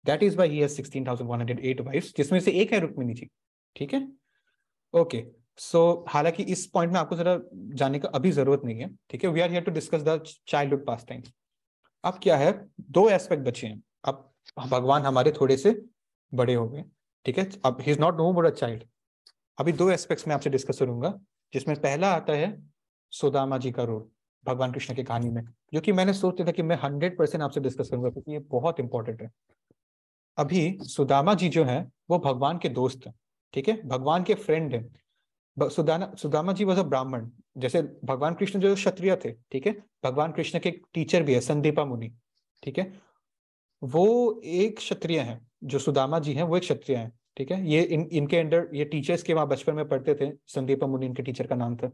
that is why he has 16,108 wifes, जिसमें से एक है रुक्मिणी जी, ठीक है। ओके, सो हालांकि इस पॉइंट में आपको जरा जाने का अभी जरूरत नहीं है, ठीक है। We are here to discuss the childhood pastimes. अब क्या है, दो एस्पेक्ट बचे हैं। अब भगवान हमारे थोड़े से बड़े हो गए, ठीक है, अब he is not know more a child. अभी दो एस्पेक्ट्स में आपसे डिस्कस करूंगा, जिसमें पहला आता है सुदामा जी का रोल भगवान कृष्ण की कहानी में, जो कि मैंने सोचा था कि मैं 100% आपसे डिस्कस करूंगा, क्योंकि ये बहुत इंपॉर्टेंट है। अभी सुदामा जी जो है वो भगवान के दोस्त हैं, ठीक है, भगवान के फ्रेंड हैं। सुदामा जी वॉज अ ब्राह्मण, जैसे भगवान कृष्ण जो क्षत्रिय थे, ठीक है, भगवान कृष्ण के टीचर भी है संदीपा मुनि, ठीक है, वो एक क्षत्रिय हैं। जो सुदामा जी हैं वो एक क्षत्रिय हैं, ठीक है। ये इनके अंडर ये टीचर्स के वहां बचपन में पढ़ते थे, संदीपा मुनि इनके टीचर का नाम था।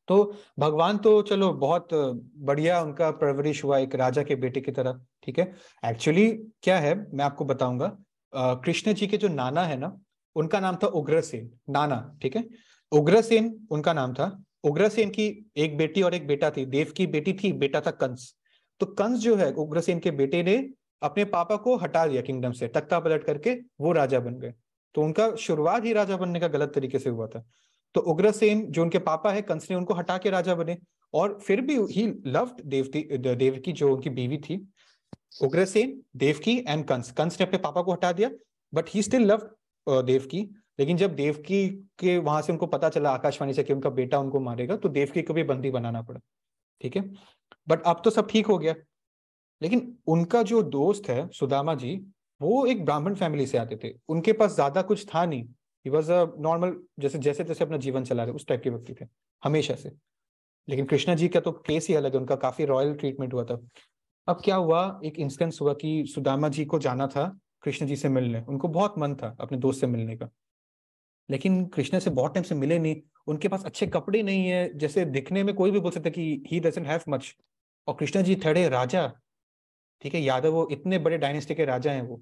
तो भगवान तो चलो बहुत बढ़िया उनका परवरिश हुआ एक राजा के बेटे की तरह, ठीक है। एक्चुअली क्या है मैं आपको बताऊंगा, कृष्ण जी के जो नाना है ना, उनका नाम था उग्रसेन, नाना, ठीक है, उग्रसेन उनका नाम था। उग्रसेन की एक बेटी और एक बेटा थी, देव की बेटी थी, बेटा था कंस। तो कंस जो है उग्रसेन के बेटे ने अपने पापा को हटा दिया किंगडम से, तख्ता पलट करके वो राजा बन गए। तो उनका शुरुआत ही राजा बनने का गलत तरीके से हुआ था। तो उग्रसेन जो उनके पापा है, कंस ने उनको हटा के राजा बने, और फिर भी ही लव्ड देवकी जो उनकी बीवी थी। उग्रसेन, देवकी एंड कंस, कंस ने अपने पापा को हटा दिया, but he still loved Devaki. लेकिन जब देवकी के वहां से उनको पता चला आकाशवाणी से कि उनका बेटा उनको मारेगा, तो देवकी को भी बंदी बनाना पड़ा, ठीक है। बट अब तो सब ठीक हो गया। लेकिन उनका जो दोस्त है सुदामा जी, वो एक ब्राह्मण फैमिली से आते थे, उनके पास ज्यादा कुछ था नहीं, ही वॉज अ नॉर्मल, जैसे जैसे तैसे अपना जीवन चला रहे उस टाइप के व्यक्ति थे हमेशा से। लेकिन कृष्णा जी का तो केस ही अलग है, उनका काफी रॉयल ट्रीटमेंट हुआ था। अब क्या हुआ, एक इंस्टेंस हुआ कि सुदामा जी को जाना था कृष्ण जी से मिलने, उनको बहुत मन था अपने दोस्त से मिलने का, लेकिन कृष्ण से बहुत टाइम से मिले नहीं, उनके पास अच्छे कपड़े नहीं है, जैसे दिखने में कोई भी बोल सकता है कि ही डजंट हैव मच, और कृष्ण जी थड़े राजा, ठीक है, यादव वो इतने बड़े डायनेस्टी के राजा हैं वो,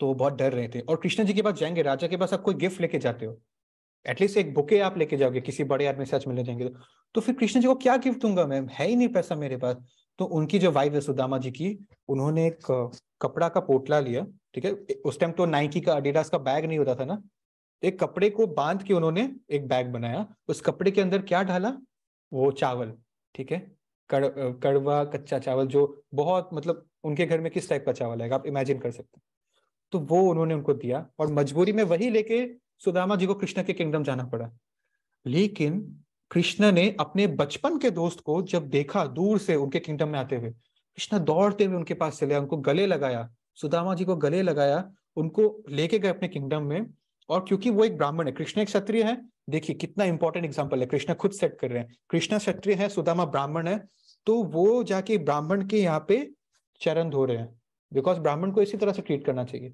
तो वो बहुत डर रहे थे। और कृष्ण जी के पास जाएंगे, राजा के पास आप कोई गिफ्ट लेके जाते हो, एटलीस्ट एक बुके आप लेके जाओगे, किसी बड़े आदमी से आज मिलने जाएंगे तो फिर कृष्ण जी को क्या गिफ्ट दूंगा मैं, है ही नहीं पैसा मेरे पास। तो उनकी जो वाइफ है सुदामा जी की, उन्होंने एक कपड़ा का पोटला लिया, ठीक है, उस टाइम तो नाइकी का एडिडास का बैग नहीं होता था ना, एक कपड़े को बांध के उन्होंने एक बैग बनाया, उस कपड़े के अंदर क्या डाला, वो चावल, ठीक है, कड़वा कच्चा चावल, जो बहुत मतलब उनके घर में किस टाइप का चावल है आप इमेजिन कर सकते हैं। तो वो उन्होंने उनको दिया, और मजबूरी में वही लेके सुदामा जी को कृष्ण के किंगडम जाना पड़ा। लेकिन कृष्ण ने अपने बचपन के दोस्त को जब देखा दूर से उनके किंगडम में आते हुए, कृष्ण दौड़ते हुए उनके पास चले, उनको गले लगाया, सुदामा जी को गले लगाया, उनको लेके गए अपने किंगडम में। और क्योंकि वो एक ब्राह्मण है, कृष्ण एक क्षत्रिय है, देखिए कितना इंपॉर्टेंट एग्जाम्पल है, कृष्ण खुद सेट कर रहे हैं, कृष्ण क्षत्रिय है, सुदामा ब्राह्मण है, तो वो जाके ब्राह्मण के यहाँ पे चरण धो रहे हैं, बिकॉज ब्राह्मण को इसी तरह से ट्रीट करना चाहिए,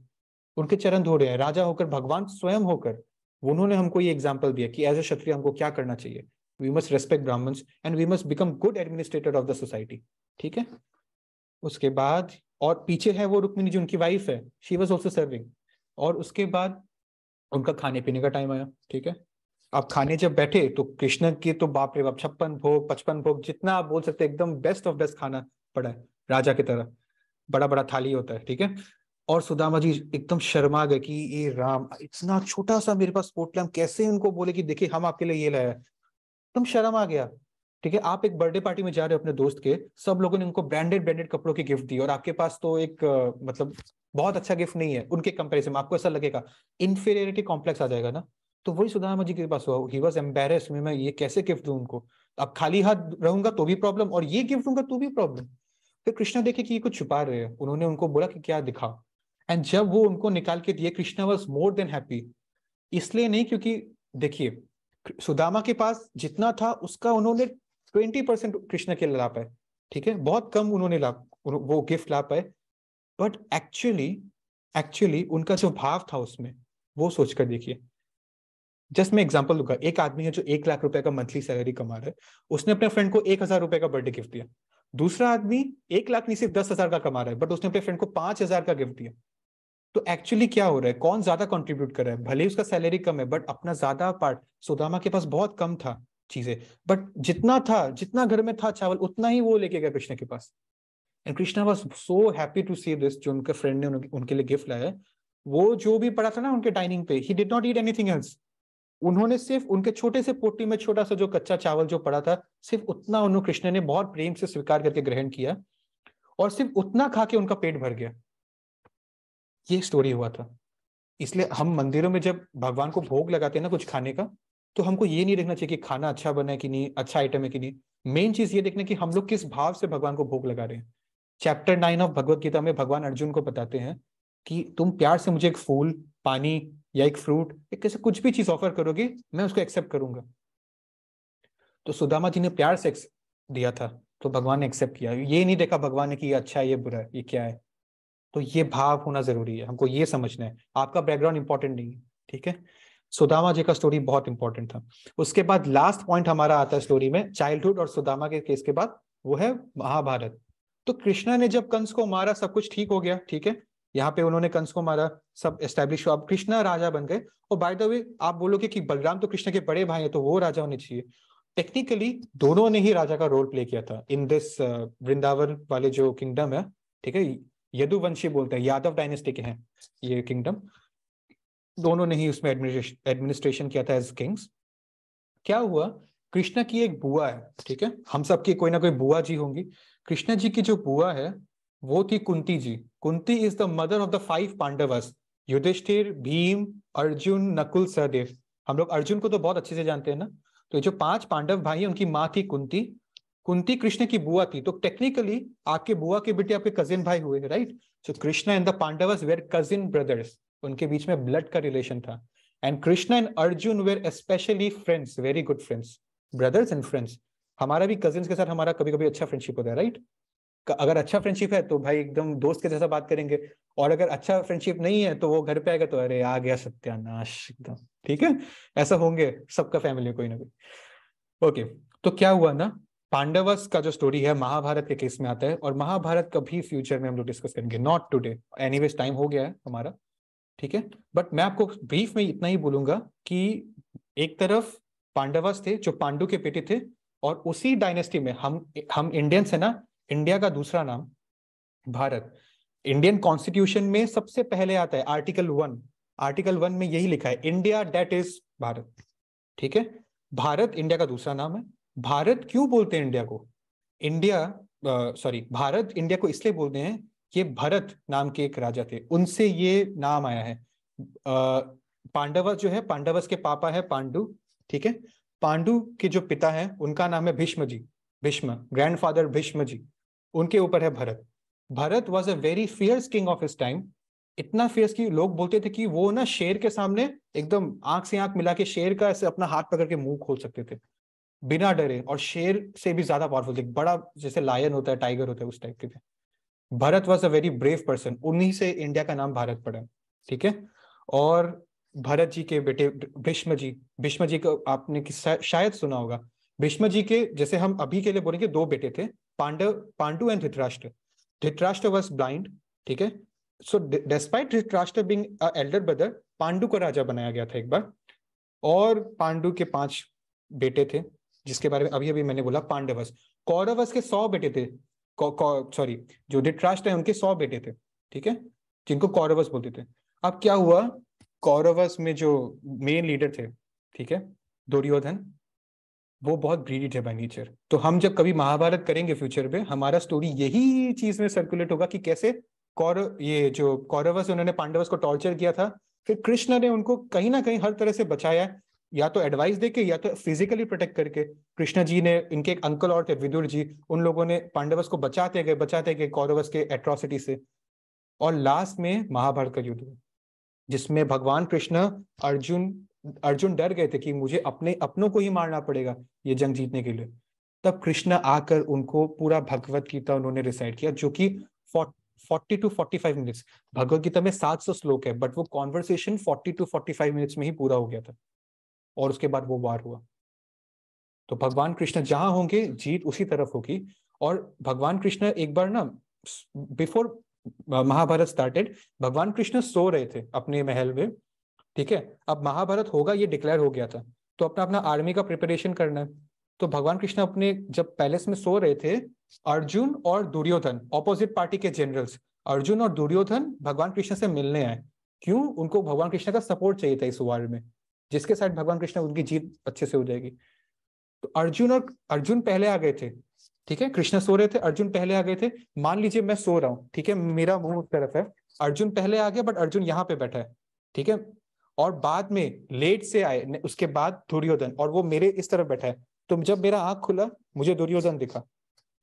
उनके चरण धो रहे हैं, राजा होकर, भगवान स्वयं होकर, उन्होंने हमको ये एग्जाम्पल दिया कि एज ए क्षत्रिय हमको क्या करना चाहिए, we must respect Brahmans and we must become good administrator of the society, ठीक है। उसके बाद, और पीछे है वो रुक्मिणी जी, उनकी वाइफ है, शी वाज आल्सो सर्विंग। और उसके बाद उनका खाने पीने का टाइम आया, ठीक है। अब खाने जब बैठे तो कृष्ण के तो बाप रे बाप 56 भोग 55 भोग, जितना आप बोल सकते हैं, एकदम बेस्ट ऑफ बेस्ट खाना पड़ा है, राजा की तरह बड़ा बड़ा थाली होता है, ठीक है। और सुदामा जी एकदम शर्मा गए कि ये राम, इतना छोटा सा मेरे पास पोटला, हम कैसे उनको बोले कि देखिए हम आपके लिए ये लाया, एकदम शर्म आ गया, ठीक है। आप एक बर्थडे पार्टी में जा रहे हो अपने दोस्त के, सब लोगों ने उनको ब्रांडेड ब्रांडेड कपड़ों की गिफ्ट दी, और आपके पास तो एक मतलब बहुत अच्छा गिफ्ट नहीं है उनके कंपैरिजन में, आपको ऐसा लगेगा, इंफीरियरिटी कॉम्प्लेक्स आ जाएगा ना। तो वही सुदामा जी के पास हुआ, ही वाज एम्बैरेस्ड, मैं ये कैसे गिफ्ट दूं उनको, अब खाली हाथ रहूंगा तो भी प्रॉब्लम, और ये गिफ्ट दूंगा तो भी प्रॉब्लम। फिर कृष्णा देखे कि ये कुछ छुपा रहे हैं, उन्होंने उनको बोला कि क्या दिखाओ, एंड जब वो उनको निकाल के दिए, Krishna was more than happy. इसलिए नहीं क्योंकि देखिए सुदामा के पास जितना था उसका उन्होंने 20% कृष्ण के ला पाए, ठीक है, बहुत कम उन्होंने वो गिफ्ट ला पाए, बट एक्चुअली उनका जो भाव था उसमें, वो सोचकर देखिए। जस्ट मैं एग्जांपल दूंगा, एक आदमी है जो 1 लाख रुपए का मंथली सैलरी कमा रहा है, उसने अपने फ्रेंड को 1,000 रुपए का बर्थडे गिफ्ट दिया। दूसरा आदमी 1 लाख नहीं, सिर्फ 10,000 का कमा रहा है, बट उसने अपने फ्रेंड को 5,000 का गिफ्ट दिया। तो एक्चुअली क्या हो रहा है, कौन ज्यादा कंट्रीब्यूट कर रहा है, भले ही उसका सैलरी कम है, बट अपना ज्यादा पार्ट, सुदामा के पास बहुत कम था चीजें, बट जितना था, जितना घर में था चावल, उतना ही वो लेके गया कृष्ण के पास। And Krishna was so happy to see this, जो उनके फ्रेंड ने उनके लिए गिफ्ट लाया है, वो जो भी पड़ा था ना उनके डाइनिंग पे, he did not eat anything else, उन्होंने सिर्फ उनके छोटे से पोटली में छोटा सा जो कच्चा चावल जो पड़ा था, सिर्फ उतना उन्होंने, कृष्ण ने बहुत प्रेम से स्वीकार करके ग्रहण किया, और सिर्फ उतना खा के उनका पेट भर गया। ये स्टोरी हुआ था। इसलिए हम मंदिरों में जब भगवान को भोग लगाते हैं ना कुछ खाने का, तो हमको ये नहीं देखना चाहिए कि खाना अच्छा बना है कि नहीं, अच्छा आइटम है कि नहीं, मेन चीज ये देखना कि हम लोग किस भाव से भगवान को भोग लगा रहे हैं। चैप्टर 9 ऑफ भगवत गीता में भगवान अर्जुन को बताते हैं कि तुम प्यार से मुझे एक फूल, पानी या एक फ्रूट, एक कैसे कुछ भी चीज ऑफर करोगे, मैं उसको एक्सेप्ट करूंगा। तो सुदामा जी ने प्यार से दिया था, तो भगवान ने एक्सेप्ट किया, ये नहीं देखा भगवान ने कि ये अच्छा है, ये बुरा है, ये क्या है। तो ये भाव होना जरूरी है, हमको ये समझना है, आपका बैकग्राउंड इंपॉर्टेंट नहीं है, ठीक है। सुदामा जी का स्टोरी बहुत इंपॉर्टेंट था। उसके बाद लास्ट पॉइंट हमारा आता है स्टोरी में, चाइल्डहुड और सुदामा के केस के बाद, वो है महाभारत। तो कृष्णा ने जब कंस को मारा, सब कुछ ठीक हो गया, ठीक है, यहाँ पे उन्होंने कंस को मारा, सब एस्टेब्लिश हुआ, अब कृष्णा राजा बन गए। और बाय द वे आप बोलोगे कि बलराम तो कृष्ण के बड़े भाई हैं, तो वो राजा होने चाहिए। टेक्निकली दोनों ने ही राजा का रोल प्ले किया था इन दिस वृंदावन वाले जो किंगडम है, ठीक है, यदुवंशी बोलते हैं, यादव डायनेस्टी के हैं ये किंगडम, दोनों ने ही उसमें एडमिनिस्ट्रेशन किया था एज किंग्स। क्या हुआ, कृष्ण की एक बुआ है, ठीक है, हम सबकी कोई ना कोई बुआ जी होंगी। कृष्ण जी की जो बुआ है वो थी Kunti ji. Kunti is the mother of the 5 Pandavas, Yudhishthir, Bhim, Arjun, Nakul, Sahadev. हम लोग अर्जुन को तो बहुत अच्छे से जानते हैं ना, तो जो 5 पांडव भाई है उनकी माँ थी कुंती। कुंती कृष्ण की बुआ थी, तो टेक्निकली आपके बुआ के बेटे आपके कजिन भाई हुए, right. So Krishna and the Pandavas were cousin brothers, उनके बीच में ब्लड का रिलेशन था। And Krishna and Arjun were specially friends, very good friends, brothers and friends. हमारा भी कजिन्स के साथ हमारा कभी कभी अच्छा फ्रेंडशिप होता है, राइट। अगर अच्छा फ्रेंडशिप है तो भाई एकदम दोस्त के जैसा बात करेंगे, और अगर अच्छा फ्रेंडशिप नहीं है तो वो घर पे आएगा तो अरे आ गया सत्यानाश एकदम, ठीक है, ऐसा होंगे सबका फैमिली कोई ना कोई। ओके, तो क्या हुआ ना, पांडवस का जो स्टोरी है महाभारत के केस में आता है, और महाभारत कभी फ्यूचर में हम लोग डिस्कस करेंगे, नॉट टुडे, एनीवेज टाइम हो गया है हमारा, ठीक है। बट मैं आपको ब्रीफ में इतना ही बोलूंगा कि एक तरफ पांडवस थे जो पांडु के बेटे थे, और उसी डायनेस्टी में हम इंडियंस है ना, इंडिया का दूसरा नाम भारत। इंडियन कॉन्स्टिट्यूशन में सबसे पहले आता है आर्टिकल 1, आर्टिकल 1 में यही लिखा है, इंडिया दैट इज भारत, ठीक है। भारत इंडिया का दूसरा नाम है। भारत क्यों बोलते हैं इंडिया को? भारत इंडिया को इसलिए बोलते हैं, ये भरत नाम के एक राजा थे, उनसे ये नाम आया है। पांडवस जो है, पांडवस के पापा है पांडु, ठीक है। पांडु के जो पिता है उनका नाम है भीष्म जी, भीष्म, ग्रैंडफादर भीष्म जी, उनके ऊपर है Bharat. Bharat was a very fierce king of his time, इतना फियर्स कि लोग बोलते थे कि वो ना शेर के सामने एकदम आंख से आंख मिला के शेर का ऐसे अपना हाथ पकड़ के मुंह खोल सकते थे बिना डरे, और शेर से भी ज्यादा पावरफुल थे, बड़ा जैसे लायन होता है, टाइगर होता है, उस टाइप के थे। Bharat was a very brave person, उन्हीं से इंडिया का नाम भारत पड़ा, ठीक है। और भरत जी के बेटे भीष्म जी, भीष्म जी को आपने शायद सुना होगा। भीष्म जी के, जैसे हम अभी के लिए बोलेंगे, 2 बेटे थे, Pandu and Dhritarashtra. Dhritarashtra was blind, ठीक है। So despite Dhritarashtra being a elder brother, Pandu को राजा बनाया गया था एक बार। और पांडु के 5 बेटे थे, जिसके बारे में अभी अभी मैंने बोला पांडवस। कौरवस के 100 बेटे थे, सॉरी, जो धृतराष्ट्र है उनके 100 बेटे थे, ठीक है, जिनको कौरवस बोलते थे। अब क्या हुआ, कौरवस में जो मेन लीडर थे, ठीक है, दुर्योधन, वो बहुत ग्रीडी थे बाय नेचर। तो हम जब कभी महाभारत करेंगे फ्यूचर में, हमारा स्टोरी यही चीज में सर्कुलेट होगा कि कैसे ये जो कौरवस, उन्होंने पांडवस को टॉर्चर किया था, फिर कृष्ण ने उनको कहीं ना कहीं हर तरह से बचाया, या तो एडवाइस देके या तो फिजिकली प्रोटेक्ट करके। कृष्ण जी ने, इनके एक अंकल और थे विदुर जी, उन लोगों ने पांडवस को बचाते गए कौरवस के एट्रोसिटी से। और लास्ट में महाभारत का युद्ध हुआ, जिसमें भगवान कृष्ण, अर्जुन डर गए थे कि मुझे अपनों को ही मारना पड़ेगा ये जंग जीतने के लिए। तब कृष्ण आकर उनको पूरा भगवत गीता उन्होंने रिसाइट किया, जो कि 40 to 45 मिनट्स, भगवत गीता में 700 श्लोक है, बट वो कॉन्वर्सेशन 40 to 45 मिनट्स में ही पूरा हो गया था। और उसके बाद वो वार हुआ। तो भगवान कृष्ण जहां होंगे, जीत उसी तरफ होगी। और भगवान कृष्ण एक बार ना, बिफोर महाभारत स्टार्टेड, भगवान कृष्ण सो रहे थे अपने महल में, ठीक है। अब महाभारत होगा ये डिक्लेयर हो गया था, तो अपना अपना आर्मी का प्रिपरेशन करना है। तो भगवान कृष्ण अपने जब पैलेस में सो रहे थे, अर्जुन और दुर्योधन, ऑपोजिट पार्टी के जनरल्स, अर्जुन और दुर्योधन भगवान कृष्ण से मिलने आए। क्यों? उनको भगवान कृष्ण का सपोर्ट चाहिए था इस वार में, जिसके साथ भगवान कृष्ण, उनकी जीत अच्छे से हो जाएगी। तो अर्जुन पहले आ गए थे, ठीक है। कृष्ण सो रहे थे, अर्जुन पहले आ गए थे। मान लीजिए मैं सो रहा हूँ, ठीक है, मेरा मुंह उस तरफ है, अर्जुन पहले आ गया, बट अर्जुन यहाँ पे बैठा है, ठीक है। और बाद में लेट से आए उसके बाद दुर्योधन, और वो मेरे इस तरफ बैठा है। तो जब मेरा आंख खुला, मुझे दुर्योधन दिखा,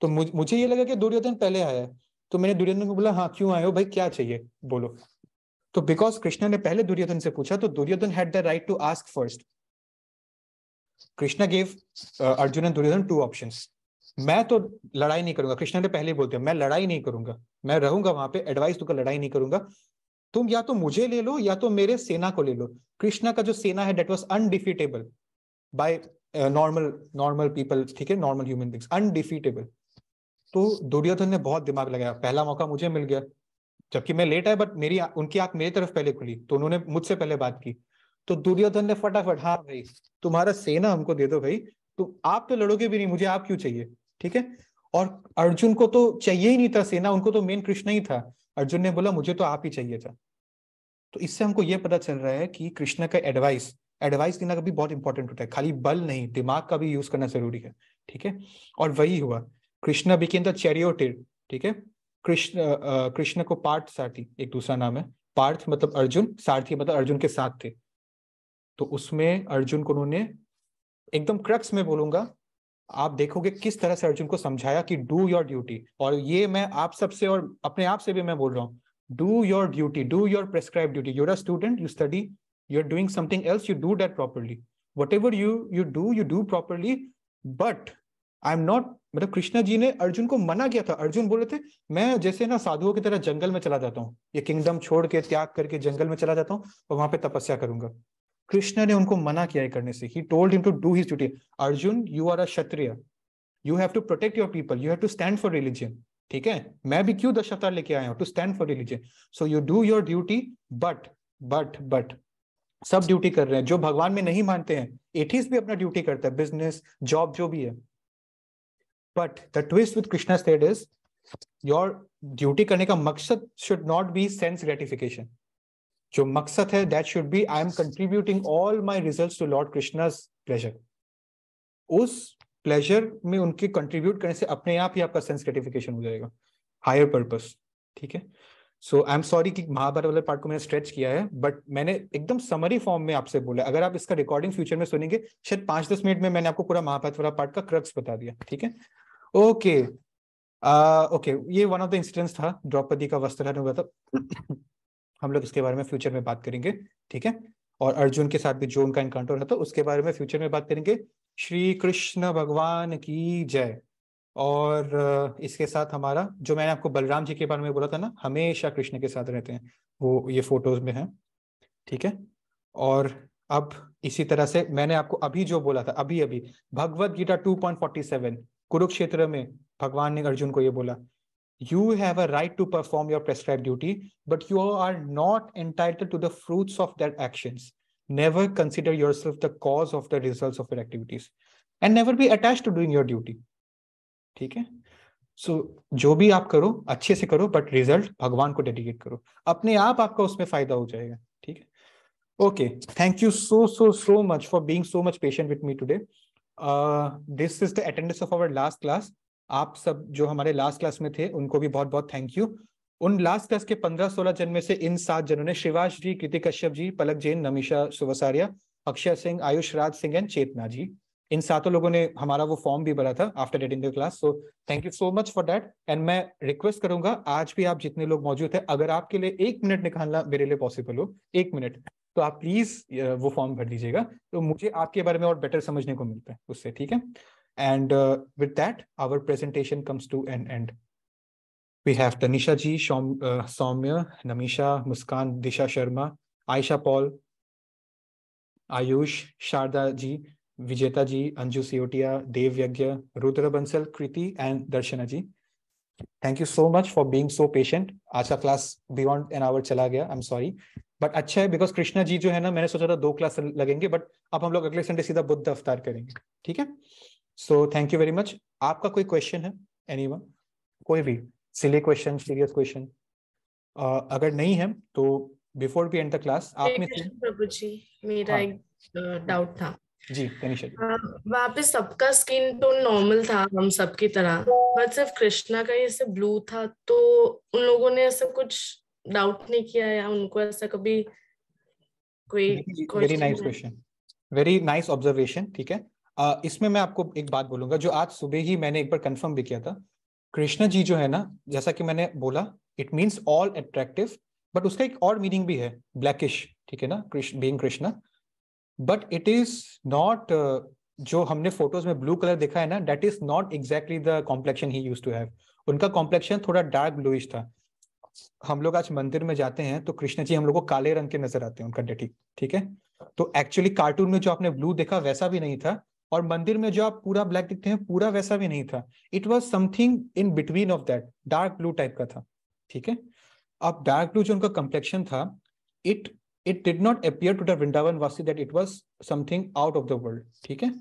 तो मुझे ये लगा कि दुर्योधन पहले आया है। तो मैंने दुर्योधन को बोला, हाँ क्यों आए हो भाई, क्या चाहिए बोलो। तो बिकॉज कृष्ण ने पहले दुर्योधन से पूछा, तो Duryodhan had the right to ask first. Krishna gave Arjun and Duryodhan 2 options. मैं तो लड़ाई नहीं करूंगा, कृष्ण ने पहले बोलते हैं मैं लड़ाई नहीं करूंगा, मैं रहूंगा वहां पे, एडवाइस दूंगा, लड़ाई नहीं करूंगा। तुम या तो मुझे ले लो या तो मेरे सेना को ले लो। कृष्ण का जो सेना है, that was undefeatable by normal people, ठीक है, नॉर्मल ह्यूमन बीइंग्स, अनडिफीटेबल। तो दुर्योधन ने बहुत दिमाग लगाया, पहला मौका मुझे मिल गया, जबकि मैं लेट आया, बट उनकी आंख मेरी तरफ पहले खुली, तो उन्होंने मुझसे पहले बात की। तो दुर्योधन ने फटाफट, हाँ भाई तुम्हारा सेना हमको दे दो भाई, तो आप तो लड़ोगे भी नहीं, मुझे आप क्यों चाहिए, ठीक है। और अर्जुन को तो चाहिए ही नहीं था सेना, उनको तो मेन कृष्ण ही था। अर्जुन ने बोला मुझे तो आप ही चाहिए था। तो इससे हमको ये पता चल रहा है कि कृष्ण का एडवाइस देना भी बहुत इंपॉर्टेंट होता है, खाली बल नहीं, दिमाग का भी यूज करना जरूरी है, ठीक है। और वही हुआ, कृष्ण बिकेम द चैरियोटर, ठीक है। कृष्ण को पार्थ सारथी, एक दूसरा नाम है, पार्थ मतलब अर्जुन, सारथी मतलब अर्जुन के साथ थे। तो उसमें अर्जुन को उन्होंने एकदम क्रक्स में बोलूंगा, आप देखोगे किस तरह से अर्जुन को समझाया कि डू योर ड्यूटी। और ये मैं आप सबसे और अपने आप से भी मैं बोल रहा हूँ, do your duty, do your prescribe duty. You're a student, you study, you are doing something else, you do that properly, whatever you do properly. But I am not, मतलब कृष्ण जी ने अर्जुन को मना किया था। अर्जुन बोले थे मैं जैसे ना साधुओं की तरह जंगल में चला जाता हूँ, ये किंगडम छोड़ के त्याग करके जंगल में चला जाता हूँ और वहां पे तपस्या करूंगा। कृष्ण ने उनको मना किया है करने से. He told him to do his duty. Arjun, you are a Kshatriya. You have to protect your people. You have to stand for religion. ठीक है, मैं भी क्यों 10 अवतार लेके आया हूँ? To stand for religion. So you do your duty, but सब ड्यूटी कर रहे हैं. जो भगवान में नहीं मानते हैं, एथिस्ट भी अपना ड्यूटी करता है, बिजनेस, जॉब, जो भी है. But the twist with Krishna state is, your duty करने का मकसद should not be sense gratification. जो मकसद है, that should be I am contributing all my results to lord Krishna's pleasure. उस प्लेजर में उनके कंट्रीब्यूट करने से अपने आप ही आपका सेंस ग्रेटिफिकेशन हो जाएगा, हायर पर्पस. ठीक है. सो आई एम सॉरी कि महाभारत वाले पार्ट को मैंने स्ट्रेच किया है, बट मैंने एकदम समरी फॉर्म में आपसे बोला. अगर आप इसका रिकॉर्डिंग फ्यूचर में सुनेंगे, शायद 5-10 मिनट में मैंने आपको पूरा महाभारत वाला पार्ट का क्रक्स बता दिया. ठीक है. ओके ओके, ये वन ऑफ द इंसिडेंट्स था, द्रौपदी का वस्त्रहरण हुआ था. हम लोग इसके बारे में फ्यूचर में बात करेंगे. ठीक है. और अर्जुन के साथ भी जो उनका एनकाउंटर था, तो उसके बारे में फ्यूचर में बात करेंगे. श्री कृष्ण भगवान की जय. और इसके साथ हमारा, जो मैंने आपको बलराम जी के बारे में बोला था ना, हमेशा कृष्ण के साथ रहते हैं, वो ये फोटोज में है. ठीक है. और अब इसी तरह से मैंने आपको अभी जो बोला था, अभी भगवत गीता 2.47, कुरुक्षेत्र में भगवान ने अर्जुन को ये बोला, you have a right to perform your prescribed duty, but you are not entitled to the fruits of that actions. Never consider yourself the cause of the results of your activities and never be attached to doing your duty. ठीक है. सो जो भी आप करो, अच्छे से करो, but result भगवान को डेडिकेट करो. अपने आप आपका उसमें फायदा हो जाएगा. ठीक है. Okay, thank you so much for being so much patient with me today. This is the attendance of our last class. आप सब जो हमारे लास्ट क्लास में थे, उनको भी बहुत बहुत थैंक यू. उन लास्ट क्लास के 15-16 जन में से इन 7 जनों ने, शिवाश जी, कृतिक कश्यप जी, पलक जैन, नमिशा सुवसारिया, अक्षय सिंह, आयुष राज सिंह एंड चेतना जी, इन 7 लोगों ने हमारा वो फॉर्म भी भरा था after attending the class. So thank you so much for that. And मैं रिक्वेस्ट करूंगा, आज भी आप जितने लोग मौजूद हैं, अगर आपके लिए 1 मिनट निकालना मेरे लिए पॉसिबल हो, 1 मिनट, तो आप प्लीज वो फॉर्म भर दीजिएगा. तो मुझे आपके बारे में और बेटर समझने को मिलता है उससे. ठीक है. And with that our presentation comes to an end. We have Tanisha ji, Saumya, Namisha, Muskan, Disha Sharma, Aisha Paul, Ayush, Sharda ji, Vijeta ji, Anju Siyotia, Dev Yagya, Rudra Bansal, Kriti and Darshana ji. Thank you so much for being so patient. आज का क्लास बियॉन्ड एन आवर चला गया, आई एम सॉरी, बट अच्छा है, बिकॉज कृष्णा जी जो है ना, मैंने सोचा था 2 क्लास लगेंगे, बट अब हम लोग अगले संडे सीधा बुद्ध अवतार करेंगे. ठीक है. So thank you very much. आपका कोई क्वेश्चन है? एनीवन? कोई भी सिली क्वेश्चन, सीरियस क्वेश्चन? अगर नहीं है तो before we end the class, आप में से प्रभु जी, मेरा एक डाउट था जी. तनिषा जी, वहाँ पे सबका स्किन टोन नॉर्मल था, हम सबकी तरह, बट सिर्फ कृष्णा का ये ब्लू था, तो उन लोगों ने ऐसा कुछ डाउट नहीं किया, या उनको ऐसा कभी कोई? Very nice question, very nice observation. ठीक है. इसमें मैं आपको एक बात बोलूंगा, जो आज सुबह ही मैंने एक बार कंफर्म भी किया था. कृष्णा जी जो है ना, जैसा कि मैंने बोला, it means all attractive, but उसका एक और मीनिंग भी है, ब्लैकिश. ठीक है ना, being Krishna. But it is not, जो हमने फोटोज में ब्लू कलर देखा है ना, that is not exactly the complexion he used to have. उनका कॉम्प्लेक्शन थोड़ा डार्क ब्लूइश था. हम लोग आज मंदिर में जाते हैं तो कृष्ण जी हम लोग को काले रंग के नजर आते हैं, उनका डेटी. ठीक है. तो एक्चुअली कार्टून में जो आपने ब्लू देखा वैसा भी नहीं था, और मंदिर में जो आप पूरा ब्लैक दिखते हैं पूरा वैसा भी नहीं था. It was something in between of that, dark blue type का था. ठीक है. अब डार्क ब्लू जो उनका कॉम्प्लेक्शन था, it did not appear to the Vrindavan Vasi that it was something out of the world. ठीक है.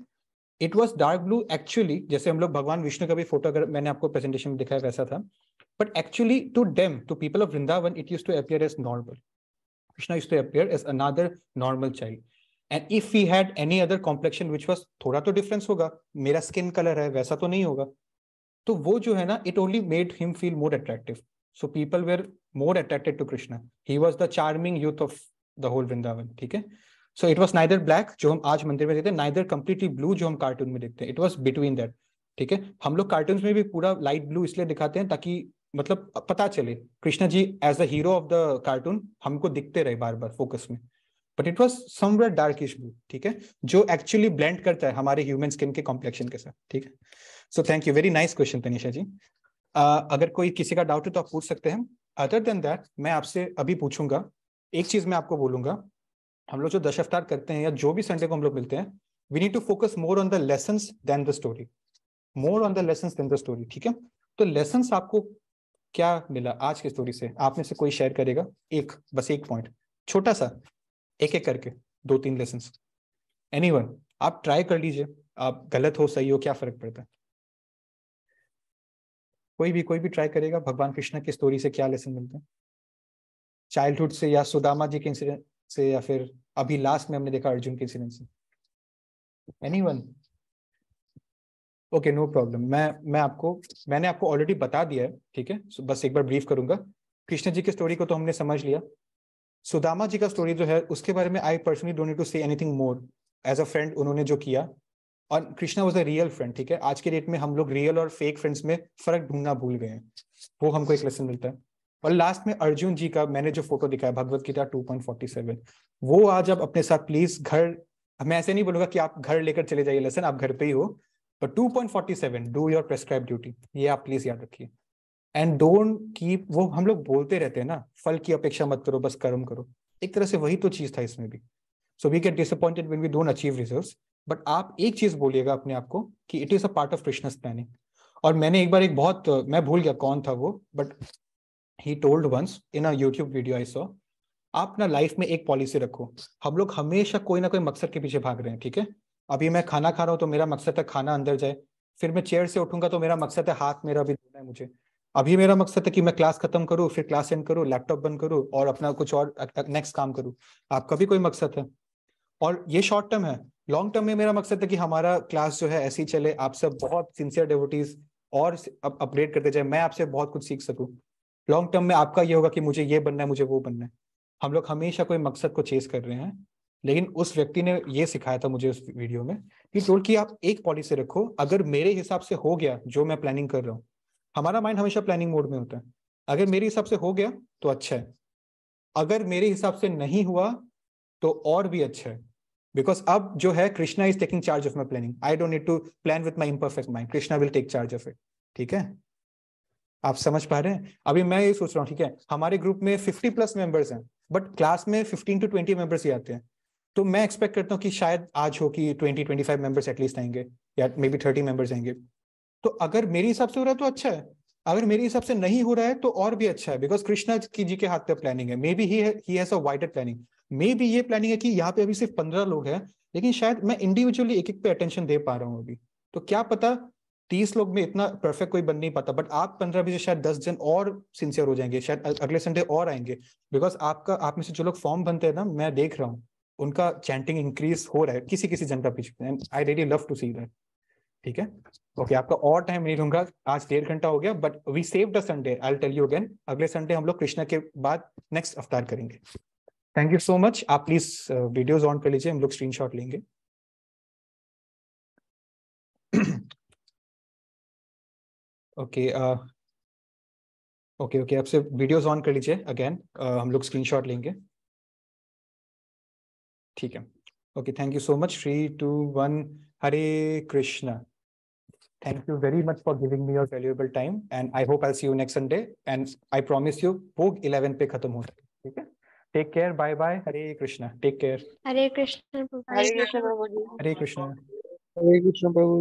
It was dark blue actually, जैसे हम लोग भगवान विष्णु का भी फोटो अगर मैंने आपको प्रेजेंटेशन में दिखाया वैसा था, but actually to them, to people of Vrindavan, it used to appear as normal. Krishna used to appear as another normal child. And if he had any other complexion which was, थोड़ा तो difference होगा, मेरा skin color है वैसा तो नहीं होगा, तो वो जो है ना, it only made him feel more attractive. So people were more attracted to Krishna. He was the charming youth of the whole Vrindavan. ठीक है. So it was neither black जो हम आज मंदिर में देखते हैं, neither completely blue जो हम कार्टून में देखते हैं. It was between that. ठीक है. हम लोग कार्टून्स में भी पूरा लाइट ब्लू इसलिए दिखाते हैं ताकि मतलब पता चले Krishna ji as the hero of the cartoon हमको दिखते रहे बार बार फोकस में. But it was somewhere darkish blue. ठीक है. जो एक्चुअली ब्लेंड करता है हमारे ह्यूमन स्किन के कॉम्प्लेक्शन के साथ. ठीक है. So thank you, very nice question Tanisha ji. अगर कोई किसी का डाउट है तो आप पूछ सकते हैं. अदर देन दैट मैं आपसे अभी पूछूंगा, एक चीज मैं आपको बोलूंगा, हम लोग जो दशावतार करते हैं या जो भी संडे को हम लोग मिलते हैं, we need to focus more on the lessons than the story, more on the lessons than the story, ठीक है? तो लेसन्स आपको क्या मिला आज की स्टोरी से? आप में से कोई शेयर करेगा? बस एक पॉइंट, छोटा सा, एक एक करके 2-3 लेसन्स। एनीवन? आप ट्राई कर लीजिए, आप गलत हो सही हो क्या फर्क पड़ता है? कोई भी ट्राई करेगा? भगवान कृष्ण की स्टोरी से क्या लेसन मिलते हैं? चाइल्डहुड से, या सुदामा जी के इंसिडेंट से, या फिर अभी लास्ट में हमने देखा अर्जुन के इंसिडेंट से? एनीवन? Okay, no problem. मैंने आपको ऑलरेडी बता दिया है, ठीक है? बस एक बार ब्रीफ करूंगा। कृष्ण जी की स्टोरी को तो हमने समझ लिया। सुदामा जी का स्टोरी जो है उसके बारे में I personally don't need to say anything more. As a friend उन्होंने जो किया, और Krishna was a real friend, ठीक है? आज के डेट में हम लोग रियल और फेक फ्रेंड्स में फर्क ढूंढना भूल गए हैं, वो हमको एक लेसन मिलता है। और लास्ट में अर्जुन जी का मैंने जो फोटो दिखाया, भगवत गीता 2.47, वो आज आप अपने साथ प्लीज घर, मैं ऐसे नहीं बोलूंगा कि आप घर लेकर चले जाइए लेसन, आप घर पे ही हो, पर 2.47 डू योर प्रेस्क्राइब ड्यूटी, ये आप प्लीज याद रखिए। एंड डोंट कीप, वो हम लोग बोलते रहते हैं ना, फल की अपेक्षा मत करो, बस कर्म करो। एक तरह से वही तो चीज था इसमें भी। So we get disappointed when we don't achieve results, but आप एक चीज बोलिएगा अपने आप को कि it is a part of Krishna's planning. और मैंने एक बार मैं भूल गया कौन था वो, but he told once in a YouTube video I saw, आप ना लाइफ में एक पॉलिसी रखो। हम लोग हमेशा कोई ना कोई मकसद के पीछे भाग रहे हैं, ठीक है? अभी मैं खाना खा रहा हूँ तो मेरा मकसद है खाना अंदर जाए, फिर मैं चेयर से उठूंगा तो मेरा मकसद है हाथ मेरा भी धोना है मुझे। अभी मेरा मकसद है कि मैं क्लास खत्म करूँ, फिर क्लास एंड करूँ, लैपटॉप बंद करूँ और अपना कुछ और नेक्स्ट काम करूँ। आपका भी कोई मकसद है, और ये शॉर्ट टर्म है। लॉन्ग टर्म में मेरा मकसद है कि हमारा क्लास जो है ऐसे ही चले, आप सब बहुत सिंसियर डेवोटीज और अपग्रेड करते जाए, मैं आपसे बहुत कुछ सीख सकूं। लॉन्ग टर्म में आपका ये होगा कि मुझे ये बनना है, मुझे वो बनना है। हम लोग हमेशा कोई मकसद को चेस कर रहे हैं, लेकिन उस व्यक्ति ने ये सिखाया था मुझे उस वीडियो में, कि टोल्ड कि आप एक पॉलिसी रखो, अगर मेरे हिसाब से हो गया जो मैं प्लानिंग कर रहा हूँ, हमारा माइंड हमेशा प्लानिंग मोड में होता है, अगर मेरे हिसाब से हो गया तो अच्छा है, अगर मेरे हिसाब से नहीं हुआ तो और भी अच्छा है। बिकॉज अब जो है Krishna is taking charge of my planning, I don't need to plan with my imperfect mind, Krishna will take charge of it, ठीक है? आप समझ पा रहे हैं? अभी मैं ये सोच रहा हूँ, ठीक है, हमारे ग्रुप में 50+ मेंबर्स हैं, बट क्लास में 15 to 20 मेंबर्स ही आते हैं, तो मैं एक्सपेक्ट करता हूँ कि शायद आज हो कि 20-25 मेंबर्स एटलीस्ट आएंगे, या मे बी 30 मेंबर्स आएंगे। तो अगर मेरे हिसाब से हो रहा है तो अच्छा है, अगर मेरे हिसाब से नहीं हो रहा है तो और भी अच्छा है, बिकॉज कृष्णा जी के हाथ पे प्लानिंग है। May be he has a wider planning, may be ये प्लानिंग है कि यहाँ पे अभी सिर्फ 15 लोग हैं, लेकिन शायद मैं इंडिविजुअली एक पे अटेंशन दे पा रहा हूँ अभी, तो क्या पता 30 लोग में इतना परफेक्ट कोई बन नहीं पाता, बट आप 15 में से शायद 10 जन और सिंसियर हो जाएंगे, शायद अगले संडे और आएंगे, बिकॉज आप में से जो लोग फॉर्म बनते हैं ना, मैं देख रहा हूँ उनका चैंटिंग इंक्रीज हो रहा है किसी किसी जन का पीछे, and I really love to see that, ठीक है? ओके, आपका और टाइम नहीं लूंगा, आज 1.5 घंटा हो गया, but we saved a Sunday, I will tell you again, अगले संडे हम लोग कृष्णा के बाद नेक्स्ट अवतार करेंगे। Thank you so much. आप प्लीज वीडियोस ऑन कर लीजिए, हम लोग स्क्रीनशॉट लेंगे। ओके ओके, आपसे वीडियोस ऑन कर लीजिए अगेन, हम लोग स्क्रीनशॉट लेंगे, ठीक है? Okay, thank you so much. 3, 2, 1, Hare Krishna. Thank you very much for giving me your valuable time, and I hope I'll see you next Sunday. And I promise you, भोग 11 पे खत्म होता है, ठीक है? Take care, bye bye, Hare Krishna. Take care. हरे कृष्ण प्रभु। Hare Krishna, Prabhuji. Hare Krishna. हरे कृष्ण प्रभु।